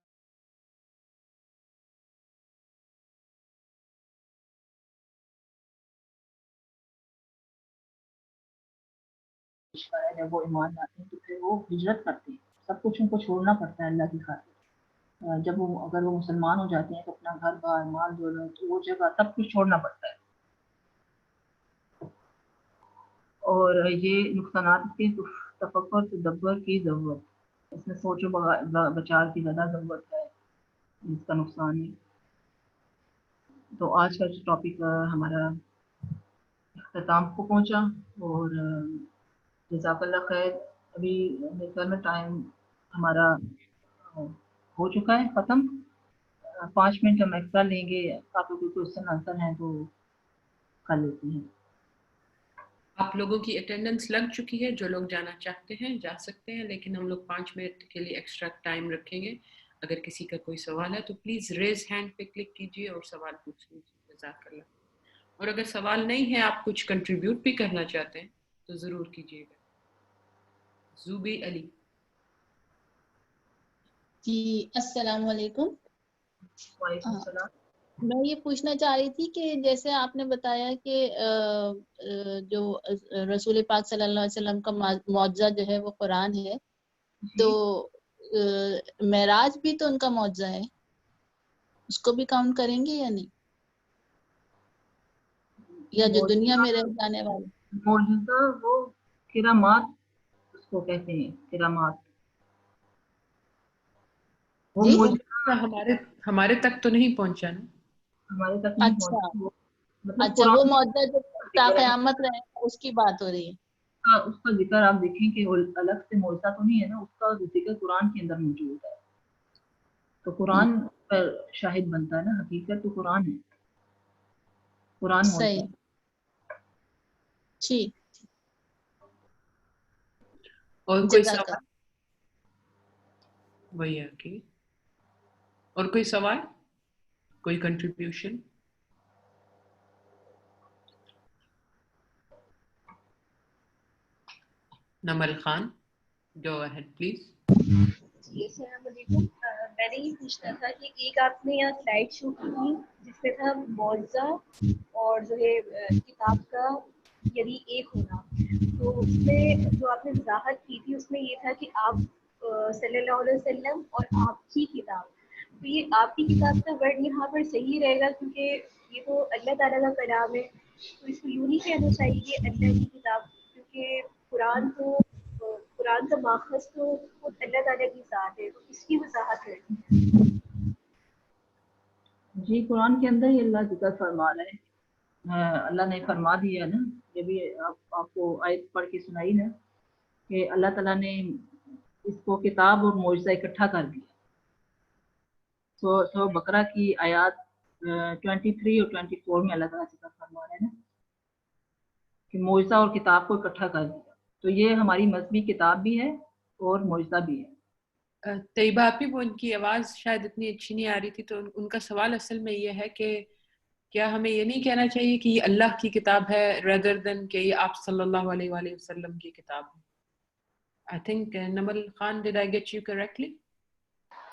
جب وہ ایمان لاتے ہیں تو پھر وہ ہجرت کرتے ہیں، سب کچھ ان کو چھوڑنا پڑتا ہے اللہ کی خاطر. جب وہ اگر وہ مسلمان ہو جاتے ہیں تو اپنا گھر بار مال دولت وہ جگہ سب کچھ چھوڑنا پڑتا ہے. اور یہ نقصانات کے تفکر تدبر کی ضرورت، اس میں سوچ و بچار کی زیادہ ضرورت ہے جس کا نقصان ہے. تو آج کا ٹاپک ہمارا اختتام کو پہنچا اور جزاک اللہ خیر. ابھی میرے خیال میں ٹائم ہمارا ہو چکا ہے ختم. 5 منٹ ہم ایکسٹرا لیں گے، آپ لوگوں کو کوشچن آنسر ہیں تو کر لیتے ہیں. آپ لوگوں کی اٹینڈنس لگ چکی ہے، جو لوگ جانا چاہتے ہیں جا سکتے ہیں، لیکن ہم لوگ 5 منٹ کے لیے ایکسٹرا ٹائم رکھیں گے. اگر کسی کا کوئی سوال ہے تو پلیز ریز ہینڈ پہ کلک کیجیے اور سوال پوچھ لیجیے. جزاک اللہ. اور اگر سوال نہیں ہے، آپ کچھ کنٹریبیوٹ بھی کرنا چاہتے ہیں تو ضرور کیجیے گا. زوبی علی. جی السلام علیکم. وعلیکم السلام. میں یہ پوچھنا چاہ رہی تھی کہ جیسے آپ نے بتایا کہ جو رسول پاک صلی اللہ علیہ وسلم کا معجزہ جو ہے وہ قرآن ہے، تو معراج بھی تو ان کا معجزہ ہے، اس کو بھی کاؤنٹ کریں گے یا نہیں؟ یا جو دنیا میں رہ جانے والے معجزہ وہ کرامات اس کو کہتے ہیں، کرامات. وہ جی معجزہ ہمارے تک تو نہیں پہنچا نا. ہمارے تک نہیں اچھا پہنچا. مطلب اچھا، وہ قرآن معجزہ جو تا قیامت رہے اس کی بات ہو رہی ہے. اس کا ذکر آپ دیکھیں کہ الگ سے معجزہ تو نہیں ہے نا، اس کا ذکر قرآن کے اندر موجود ہے. تو قرآن پر شاہد بنتا ہے نا، حقیقت تو قرآن ہے، قرآن صحیح. معجزہ. ٹھیک. اور کوئی جزاک سوال؟ وہی ہے کہ اور کوئی سوال، کوئی contribution? Nimra Khan, go ahead please. جی السلام علیکم. میں نے یہ پوچھنا تھا کہ ایک آپ نے یہاں سلائڈ شو کی تھی جس میں تھا معجزہ اور جو ہے کتاب کا یعنی ایک ہونا، تو اس میں جو آپ نے وضاحت کی تھی اس میں یہ تھا کہ آپ صلی اللہ علیہ وسلم اور آپ کی کتاب، تو یہ آپ کی کتاب کا ورڈ یہاں پر صحیح رہے گا کیونکہ یہ تو اللہ تعالیٰ کا کلام ہے، تو اس کو یوں نہیں کہنا چاہیے کہ اللہ کی کتاب، کیونکہ قرآن کا ماخذ تو خود اللہ تعالیٰ کی ذات ہے، تو اس کی وضاحت ہے. جی قرآن کے اندر ہی اللہ ذکر فرما رہا ہے. اللہ نے فرما دیا نا، یہ بھی آپ کو آیت پڑھ کے سنائی نا کہ اللہ تعالیٰ نے اس کو کتاب اور معجزہ اکٹھا کر دیا. سو بقرہ کی آیات 23 اور 24 میں اللہ تعالیٰ ذکر فرما رہے ہیں نا کہ معجزہ اور کتاب کو اکٹھا کر دیا. تو یہ ہماری مذہبی کتاب بھی ہے اور معجزہ بھی ہے. طیبہ آپ وہ ان کی آواز شاید اتنی اچھی نہیں آ رہی تھی، تو ان کا سوال اصل میں یہ ہے کہ کیا ہمیں یہ نہیں کہنا چاہیے کہ یہ اللہ کی کتاب ہے rather than کہ یہ آپ صلی اللہ علیہ وآلہ وسلم کی کتاب ہے؟ I think Namal Khan, did I get you correctly?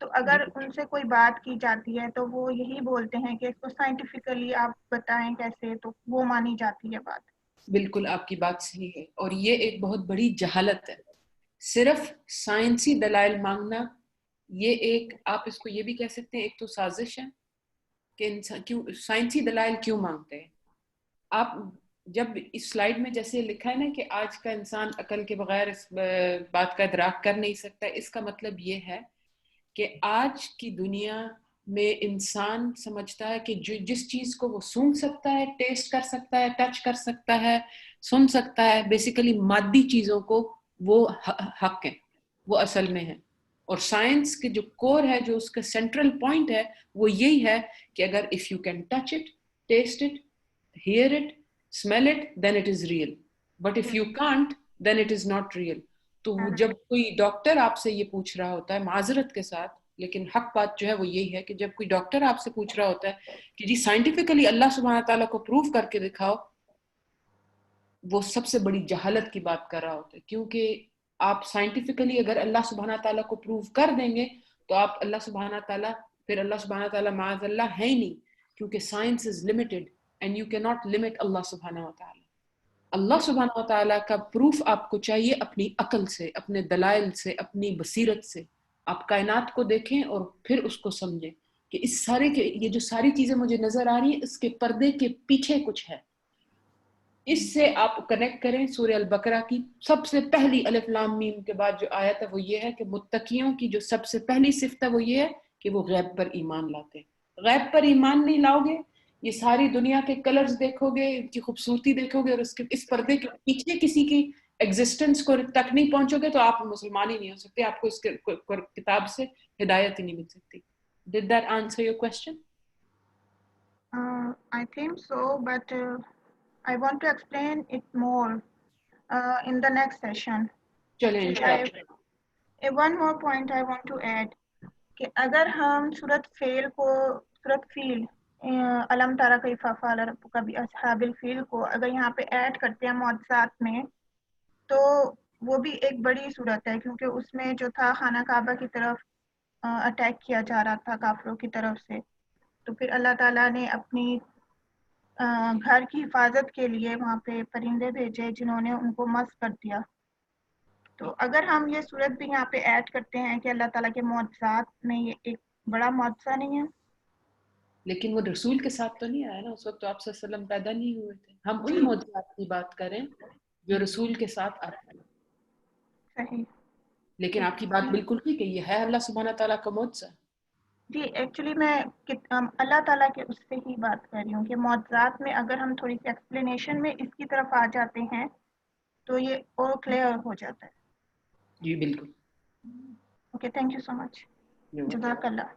تو اگر ان سے کوئی بات کی جاتی ہے تو وہ یہی بولتے ہیں کہ اس کو سائنٹیفکلی آپ بتائیں کیسے، تو وہ مانی جاتی ہے بات. بالکل آپ کی بات صحیح ہے، اور یہ ایک بہت بڑی جہالت ہے. صرف سائنسی دلائل مانگنا، یہ ایک، آپ اس کو یہ بھی کہہ سکتے ہیں ایک تو سازش ہے کہ انسان کیوں سائنسی دلائل کیوں مانگتے ہیں. آپ جب اس سلائیڈ میں جیسے لکھا ہے نا کہ آج کا انسان عقل کے بغیر اس بات کا ادراک کر نہیں سکتا، اس کا مطلب یہ ہے کہ آج کی دنیا میں انسان سمجھتا ہے کہ جس چیز کو وہ سونگھ سکتا ہے، ٹیسٹ کر سکتا ہے، ٹچ کر سکتا ہے، سن سکتا ہے، بیسیکلی مادی چیزوں کو وہ حق ہے، وہ اصل میں ہے. اور سائنس کے جو کور ہے، جو اس کا سینٹرل پوائنٹ ہے، وہ یہی ہے کہ اگر if you can touch it, taste it, hear it, smell it, then it is real. But if you can't, then it is not real. تو جب کوئی ڈاکٹر آپ سے یہ پوچھ رہا ہوتا ہے، معذرت کے ساتھ لیکن حق بات جو ہے وہ یہی ہے کہ جب کوئی ڈاکٹر آپ سے پوچھ رہا ہوتا ہے کہ جی سائنٹیفکلی اللہ سبحانہ تعالیٰ کو پروف کر کے دکھاؤ، وہ سب سے بڑی جہالت کی بات کر رہا ہوتا ہے. کیونکہ آپ سائنٹیفکلی اگر اللہ سبحانہ تعالیٰ کو پروف کر دیں گے تو آپ اللہ سبحانہ تعالیٰ، پھر اللہ سبحانہ تعالیٰ معاذ اللہ ہے ہی نہیں، کیونکہ science is limited and you کی ناٹ لمٹ اللہ سبحانہ و تعالیٰ. اللہ سبحانہ و تعالیٰ کا پروف آپ کو چاہیے اپنی عقل سے، اپنے دلائل سے، اپنی بصیرت سے. آپ کائنات کو دیکھیں اور پھر اس کو سمجھیں کہ اس سارے کے یہ جو ساری چیزیں مجھے نظر آ رہی ہیں، اس کے پردے کے پیچھے کچھ ہے. اس سے آپ کنیکٹ کریں سورہ البقرہ کی سب سے پہلی الف لام میم کے بعد جو آیت ہے وہ یہ ہے کہ متقیوں کی جو سب سے پہلی صفت ہے وہ یہ ہے کہ وہ غیب پر ایمان لاتے ہیں. غیب پر ایمان نہیں لاؤ گے، یہ ساری دنیا کے کلرز دیکھو گے، ان کی خوبصورتی دیکھو گے، اور اس پردے کے پیچھے کسی کی ایگزسٹنس کو تک نہیں پہنچو گے تو آپ مسلمان ہی نہیں ہو سکتے، آپ کو اس کتاب سے ہدایت ہی نہیں مل سکتی. Did that answer your question? I think so, but I want to explain it more in the next session. چلیں انشاءاللہ. One more point I want to add کہ اگر ہم سورت فیل علم تارا کیف فعل ربک باصحاب الفیل کو اگر یہاں پہ ایڈ کرتے ہیں معجزات میں، تو وہ بھی ایک بڑی صورت ہے، کیونکہ اس میں جو تھا خانہ کعبہ کی طرف اٹیک کیا جا رہا تھا کافروں کی طرف سے، تو پھر اللہ تعالیٰ نے اپنی گھر کی حفاظت کے لیے وہاں پہ پرندے بھیجے جنہوں نے ان کو مس کر دیا. تو اگر ہم یہ صورت بھی یہاں پہ ایڈ کرتے ہیں کہ اللہ تعالیٰ کے معجزات میں یہ ایک بڑا معجزہ نہیں ہے. لیکن وہ رسول کے ساتھ تو نہیں آیا نا، اس وقت تو آپ صلی اللہ علیہ وسلم پیدا نہیں ہوئے تھے. ہم ان معجزات کی بات کریں جو رسول کے ساتھ آتے ہیں. صحیح. لیکن آپ کی بات بالکل ٹھیک ہے، یہ ہے اللہ سبحانہ تعالیٰ کا معجزہ. جی ایکچولی میں اللہ تعالیٰ کے اس سے ہی بات کر رہی ہوں کہ معجزات میں اگر ہم تھوڑی سی ایکسپلینیشن میں اس کی طرف آ جاتے ہیں تو یہ اور کلیئر ہو جاتا ہے. جی بالکل. Okay, thank you so much. جزاک اللہ.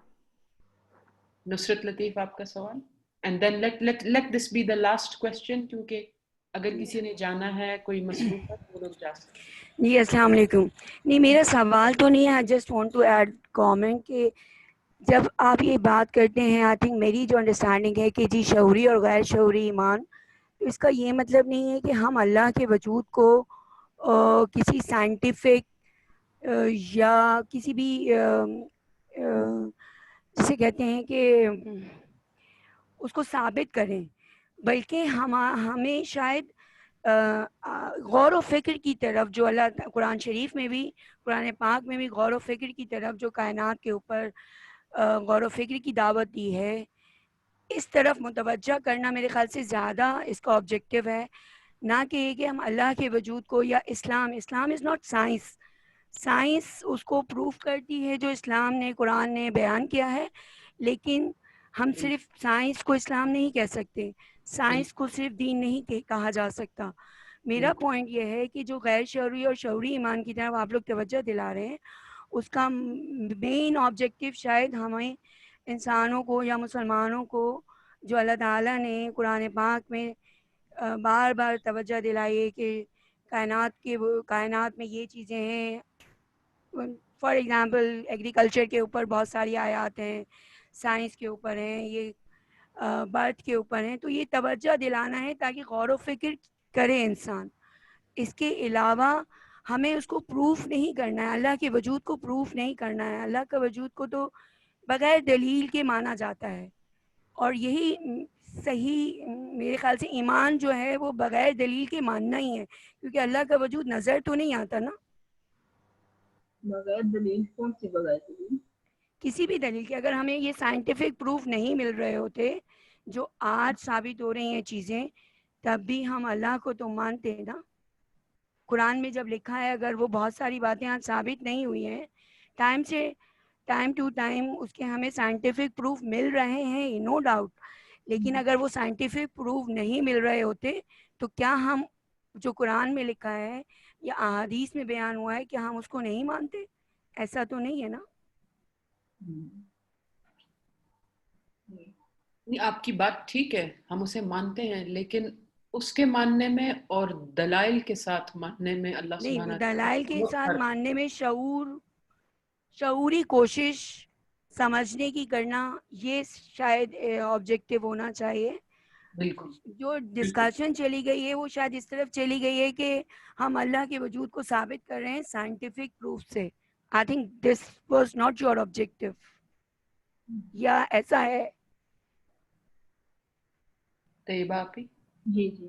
نصرت لطیف آپ کا سوال، and then let this be the last question, کیونکہ اگر کسی نے جانا ہے، کوئی مصروف ہے تو وہ لوگ جا سکتے. جی السلام علیکم. نہیں میرا سوال تو نہیں ہے، I just want to add comment کہ جب آپ یہ بات کرتے ہیں، آئی تھنک میری جو انڈرسٹینڈنگ ہے کہ جی شعوری اور غیر شعوری ایمان، تو اس کا یہ مطلب نہیں ہے کہ ہم اللہ کے وجود کو کسی سائنٹیفک یا کسی بھی جسے کہتے ہیں کہ اس کو ثابت کریں، بلکہ ہمیں شاید غور و فکر کی طرف جو اللہ قرآن شریف میں بھی، قرآن پاک میں بھی غور و فکر کی طرف جو کائنات کے اوپر غور و فکر کی دعوت دی ہے، اس طرف متوجہ کرنا میرے خیال سے زیادہ اس کا آبجیکٹیو ہے، نہ کہ ہم اللہ کے وجود کو یا اسلام از ناٹ سائنس اس کو پروف کرتی ہے جو اسلام نے، قرآن نے بیان کیا ہے، لیکن ہم صرف سائنس کو اسلام نہیں کہہ سکتے، سائنس کو صرف دین نہیں کہا جا سکتا. میرا پوائنٹ یہ ہے کہ جو غیر شعوری اور شعوری ایمان کی طرف آپ لوگ توجہ دلا رہے ہیں، اس کا مین آبجیکٹیو شاید ہمیں انسانوں کو یا مسلمانوں کو جو اللہ تعالیٰ نے قرآن پاک میں بار بار توجہ دلائی ہے کہ کائنات میں یہ چیزیں ہیں. فار ایگزامپل ایگریکلچر کے اوپر بہت ساری آیات ہیں، سائنس کے اوپر ہیں، یہ برتھ کے اوپر ہیں، تو یہ توجہ دلانا ہے تاکہ غور و فکر کرے انسان. اس کے علاوہ ہمیں اس کو پروف نہیں کرنا ہے, اللہ کے وجود کو پروف نہیں کرنا ہے. اللہ کا وجود کو تو بغیر دلیل کے مانا جاتا ہے, اور یہی صحیح میرے خیال سے ایمان جو ہے وہ بغیر دلیل کے ماننا ہی ہے, کیونکہ اللہ کا وجود نظر تو نہیں آتا نا بغیر دلیل. کون سی بغیر دلیل؟ کسی بھی دلیل کے. اگر ہمیں یہ سائنٹیفک پروف نہیں مل رہے ہوتے جو آج ثابت ہو رہی ہیں چیزیں, تب بھی ہم اللہ کو تو مانتے ہیں نا. قرآن میں جب لکھا ہے, اگر وہ بہت ساری باتیں آج ثابت نہیں ہوئی ہیں, ٹائم ٹو ٹائم اس کے ہمیں سائنٹیفک پروف مل رہے ہیں, نو ڈاؤٹ, لیکن اگر وہ سائنٹیفک پروف نہیں مل رہے ہوتے تو کیا ہم جو قرآن میں لکھا ہے یا احادیث میں بیان ہوا ہے کیا ہم اس کو نہیں مانتے؟ ایسا تو نہیں ہے نا. آپ کی بات ٹھیک ہے, ہم اسے مانتے ہیں, لیکن اس کے ماننے میں اور دلائل کے ساتھ ماننے میں اللہ نہیں, سبحانہ دلائل کے ساتھ ماننے میں شعوری کوشش سمجھنے کی کرنا, یہ شاید آبجیکٹو ہونا چاہیے. بالکل جو ڈسکشن چلی گئی ہے وہ شاید اس طرف چلی گئی ہے کہ ہم اللہ کے وجود کو ثابت کر رہے ہیں سائنٹیفک پروف سے. I think this was not your objective, یا ایسا ہے؟ طیبہ آپ ہی. جی جی.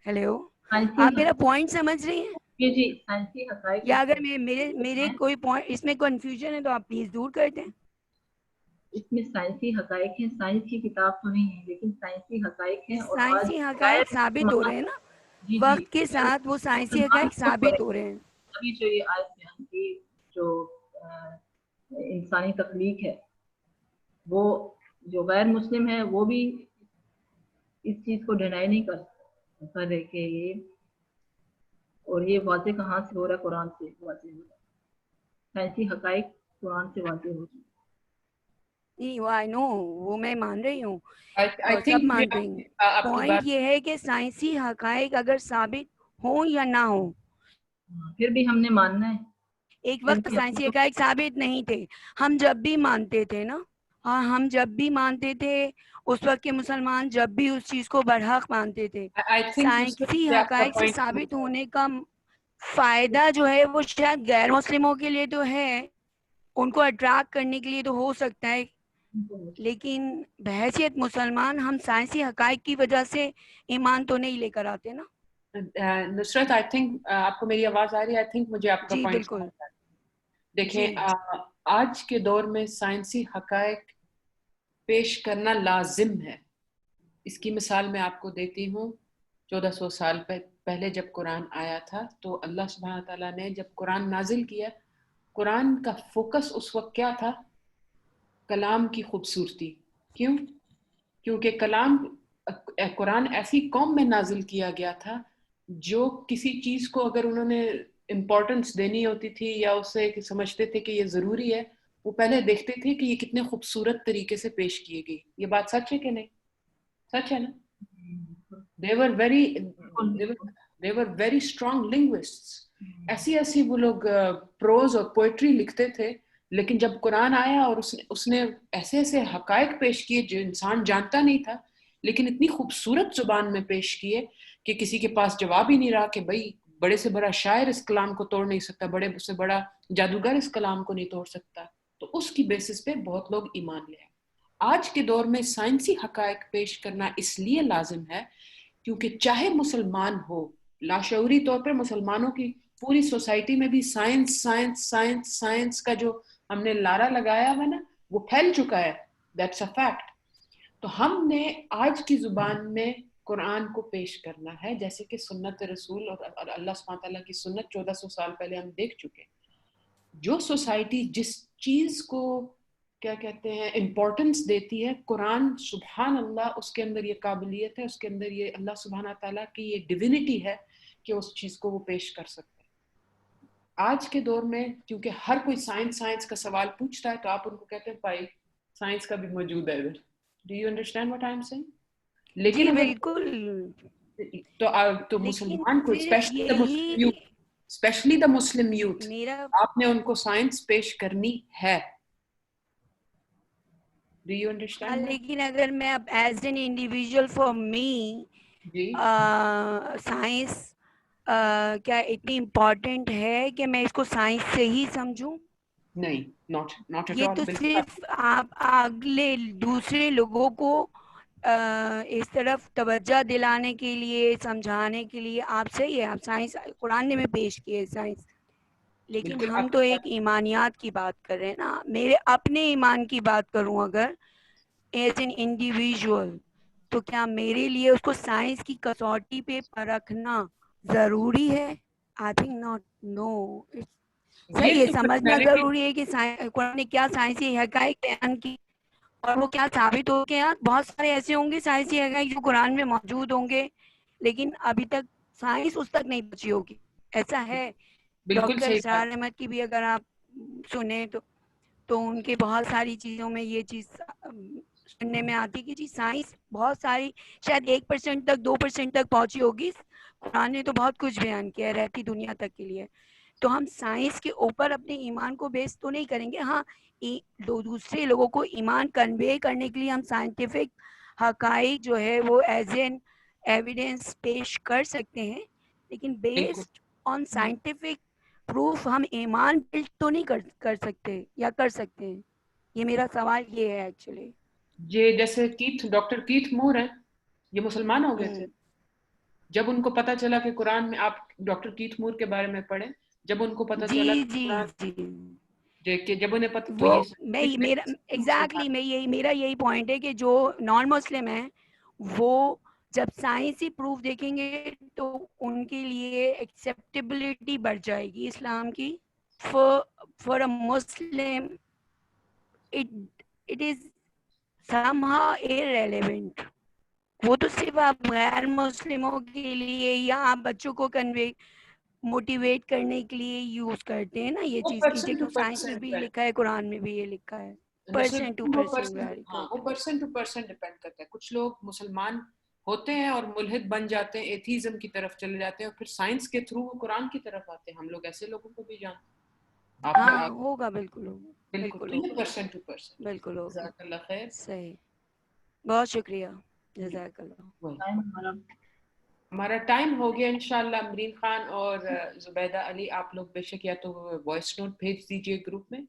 ہیلو, آپ میرا پوائنٹ سمجھ رہی ہیں؟ جی جی, سائنسی حقائق. یا اگر میرے کوئی پوائنٹ اس میں کنفیوژن ہے تو آپ پلیز دور کر دیں. اس میں سائنسی حقائق ہیں, سائنس کی کتاب تو نہیں ہے لیکن سائنسی حقائق ہیں. اور سائنسی حقائق ثابت ہو رہے ہیں نا, وقت کے ساتھ وہ سائنسی حقائق ثابت ہو رہے ہیں. ابھی جو یہ آیت بیان کی, جو انسانی تخلیق ہے, وہ جو غیر مسلم ہے وہ بھی اس چیز کو ڈینائی نہیں کر رہے کہ یہ, اور یہ واضح کہاں سے ہو رہا ہے؟ قرآن سے واضح ہو رہا ہے. سائنسی حقائق قرآن سے واضح ہو رہی ہے. آئی نو, وہ میں مان رہی ہوں, I سب think مان رہی ہوں. آپ کی پوائنٹ بات یہ ہے کہ سائنسی حقائق اگر ثابت ہوں یا نہ ہوں, پھر بھی ہم نے ماننا ہے. ایک وقت سائنسی حقائق ثابت نہیں تھے, ہم جب بھی مانتے تھے نا, ہاں ہم جب بھی مانتے تھے, اس وقت کے مسلمان جب بھی اس چیز کو برحق مانتے تھے. سائنسی حقائق سے ثابت ہونے کا فائدہ جو ہے وہ شاید غیر مسلموں کے لیے تو ہے, ان کو اٹریکٹ کرنے کے لیے تو ہو سکتا ہے, لیکن بحیثیت مسلمان ہم سائنسی حقائق کی وجہ سے ایمان تو نہیں لے کر آتے نا. نصرت, آئی تھنک آپ کو میری آواز آ رہی ہے؟ آئی تھنک مجھے آپ کا جی پوائنٹ بالکل. دیکھیں, آج کے دور میں سائنسی حقائق پیش کرنا لازم ہے. اس کی مثال میں آپ کو دیتی ہوں. 1400 سال پہلے جب قرآن آیا تھا تو اللہ سبحانہ تعالیٰ نے جب قرآن نازل کیا, قرآن کا فوکس اس وقت کیا تھا؟ کلام کی خوبصورتی. کیوں؟ کیونکہ قرآن ایسی قوم میں نازل کیا گیا تھا جو کسی چیز کو اگر انہوں نے امپورٹنس دینی ہوتی تھی یا اسے سمجھتے تھے کہ یہ ضروری ہے, وہ پہلے دیکھتے تھے کہ یہ کتنے خوبصورت طریقے سے پیش کیے گئی. یہ بات سچ ہے کہ نہیں؟ سچ ہے نا؟ They were very strong linguists. ایسی وہ لوگ پروز اور پوئٹری لکھتے تھے, لیکن جب قرآن آیا اور اس نے ایسے حقائق پیش کیے جو انسان جانتا نہیں تھا, لیکن اتنی خوبصورت زبان میں پیش کیے کہ کسی کے پاس جواب ہی نہیں رہا کہ بھائی بڑے سے بڑا شاعر اس کلام کو توڑ نہیں سکتا, بڑے سے بڑا جادوگر اس کلام کو نہیں توڑ سکتا. تو اس کی بیسس پہ بہت لوگ ایمان لے آئے. آج کے دور میں سائنسی حقائق پیش کرنا اس لیے لازم ہے کیونکہ چاہے مسلمان ہو, لاشعوری طور پر مسلمانوں کی پوری سوسائٹی میں بھی سائنس سائنس سائنس سائنس کا جو ہم نے لارا لگایا ہے نا, وہ پھیل چکا ہے. That's a fact. تو ہم نے آج کی زبان میں قرآن کو پیش کرنا ہے, جیسے کہ سنت رسول اور اللہ سبحانہ تعالیٰ کی سنت 1400 سال پہلے ہم دیکھ چکے. جو سوسائٹی جس چیز کو کیا کہتے ہیں امپورٹنس دیتی ہے, قرآن سبحان اللہ اس کے اندر یہ قابلیت ہے, اس کے اندر یہ اللہ سبحانہ تعالیٰ کی یہ ڈیوینٹی ہے کہ اس چیز کو وہ پیش کر سکتے ہیں. آج کے دور میں کیونکہ ہر کوئی سائنس کا سوال پوچھتا ہے تو آپ ان کو کہتے ہیں بھائی سائنس کا بھی موجود ہے ادھر. Do you understand what I am saying? لیکن جی بالکل. تو مسلمان کو اسپیشلی دا مسلم یوتھ, آپ نے ان کو سائنس پیش کرنی ہے. Do you understand? لیکن اگر میں اب as an individual for me جی سائنس کیا اتنی امپورٹنٹ ہے کہ میں اس کو سائنس سے ہی سمجھوں؟ نہیں، not at یہ all. تو بالکل صرف آپ اگلے دوسرے لوگوں کو اس طرف توجہ دلانے کے لیے، سمجھانے کے لیے آپ صحیح ہے، آپ سائنس قرآن نے بھی پیش کی ہے سائنس، لیکن بالکل ہم آپ تو ایک ایمانیات کی بات کر رہے ہیں نا. میرے اپنے ایمان کی بات کروں اگر ایز این انڈیویژول، تو کیا میرے لیے اس کو سائنس کی کسوٹی پہ پرکھنا ضروری ہے؟ آئی تھنک ناٹ، نو. صحیح یہ ہے، تو سمجھنا personality- ضروری ہے کہ قرآن نے کیا سائنسی حقائق بیان کی اور وہ کیا ثابت ہو گیا. بہت سارے ایسے ہوں گے سائنسی حقائق جو قرآن میں موجود ہوں گے لیکن ابھی تک سائنس اس تک نہیں پہنچی ہوگی، ایسا ہے. بالکل ڈاکٹر صحیح اسرار بات. احمد کی بھی اگر آپ سنیں تو ان کے بہت ساری چیزوں میں یہ چیز سننے میں آتی کہ جی سائنس بہت ساری، شاید 1% تک 2% تک پہنچی ہوگی، قرآن نے تو بہت کچھ بیان کیا ہے رہتی دنیا تک کے لیے. تو ہم سائنس کے اوپر اپنے ایمان کو بیس تو نہیں کریں گے. ہاں دوسرے لوگوں کو ایمان کنوے کرنے کے لیے ہم سائنٹیفک حقائق جو ہے وہ ایز این ایویڈینس پیش کر سکتے ہیں، لیکن بالکل بیسڈ آن سائنٹیفک پروف ہم ایمان بلڈ تو نہیں کر سکتے یا کر سکتے ہیں. یہ میرا سوال یہ ہے ایکچولی. یہ جیسے ڈاکٹر کیتھ مور ہیں، یہ مسلمان ہو گئے تھے جب ان کو پتا چلا کہ قرآن میں، آپ ڈاکٹر کیتھ مور کے بارے میں پڑھیں، جب ان کو پتا چلا جی کہ جی قرآن جی کہ جب انہیں پتا تو وہ یہ میرا ایگزیکٹلی میرا یہی پوائنٹ ہے کہ جو نان مسلم ہیں وہ جب سائنسی پروف دیکھیں گے تو ان کے لیے ایکسیپٹیبلٹی بڑھ جائے گی اسلام کی. For a Muslim it is somehow irrelevant. وہ تو صرف آپ غیر مسلموں کے لیے یا آپ بچوں کو کنوے موٹیویٹ کرنے کے لیے یوز کرتے ہیں نا یہ چیز کی. دیکھو سائنس میں بھی لکھا ہے، قرآن میں بھی یہ لکھا ہے. پرسن ٹو پرسن ویری ہاں وہ کرتے. پرسن ٹو پرسن ڈپینڈ کرتا ہے. کچھ لوگ مسلمان ہوتے ہیں اور ملحد بن جاتے ہیں، ایتھیزم کی طرف چلے جاتے ہیں اور پھر سائنس کے تھرو وہ قرآن کی طرف آتے ہیں. ہم لوگ ایسے لوگوں کو بھی جانتے ہیں. ہاں ہوگا، بالکل ہوگا، بالکل بالکل تو یہ ہوگا، پرسن ٹو پرسن. بالکل ہوگا. جزاک اللہ خیر. صحیح، بہت شکریہ، جزاک اللہ. ہمارا ٹائم ہو گیا. انشاءاللہ امرین خان اور زبیدہ علی آپ لوگ بے شک یا تو وائس نوٹ بھیج دیجیے گروپ میں،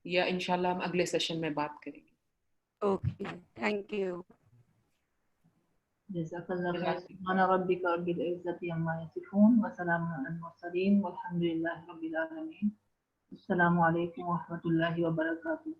یا انشاءاللہ ہم اگلے سیشن میں بات کریں گے. Okay, thank you. جزاک اللہ خیر. سبحان ربک رب العزت عما یصفون وسلام علی المرسلین والحمد للہ رب العالمین. السلام علیکم ورحمۃ اللہ وبرکاتہ.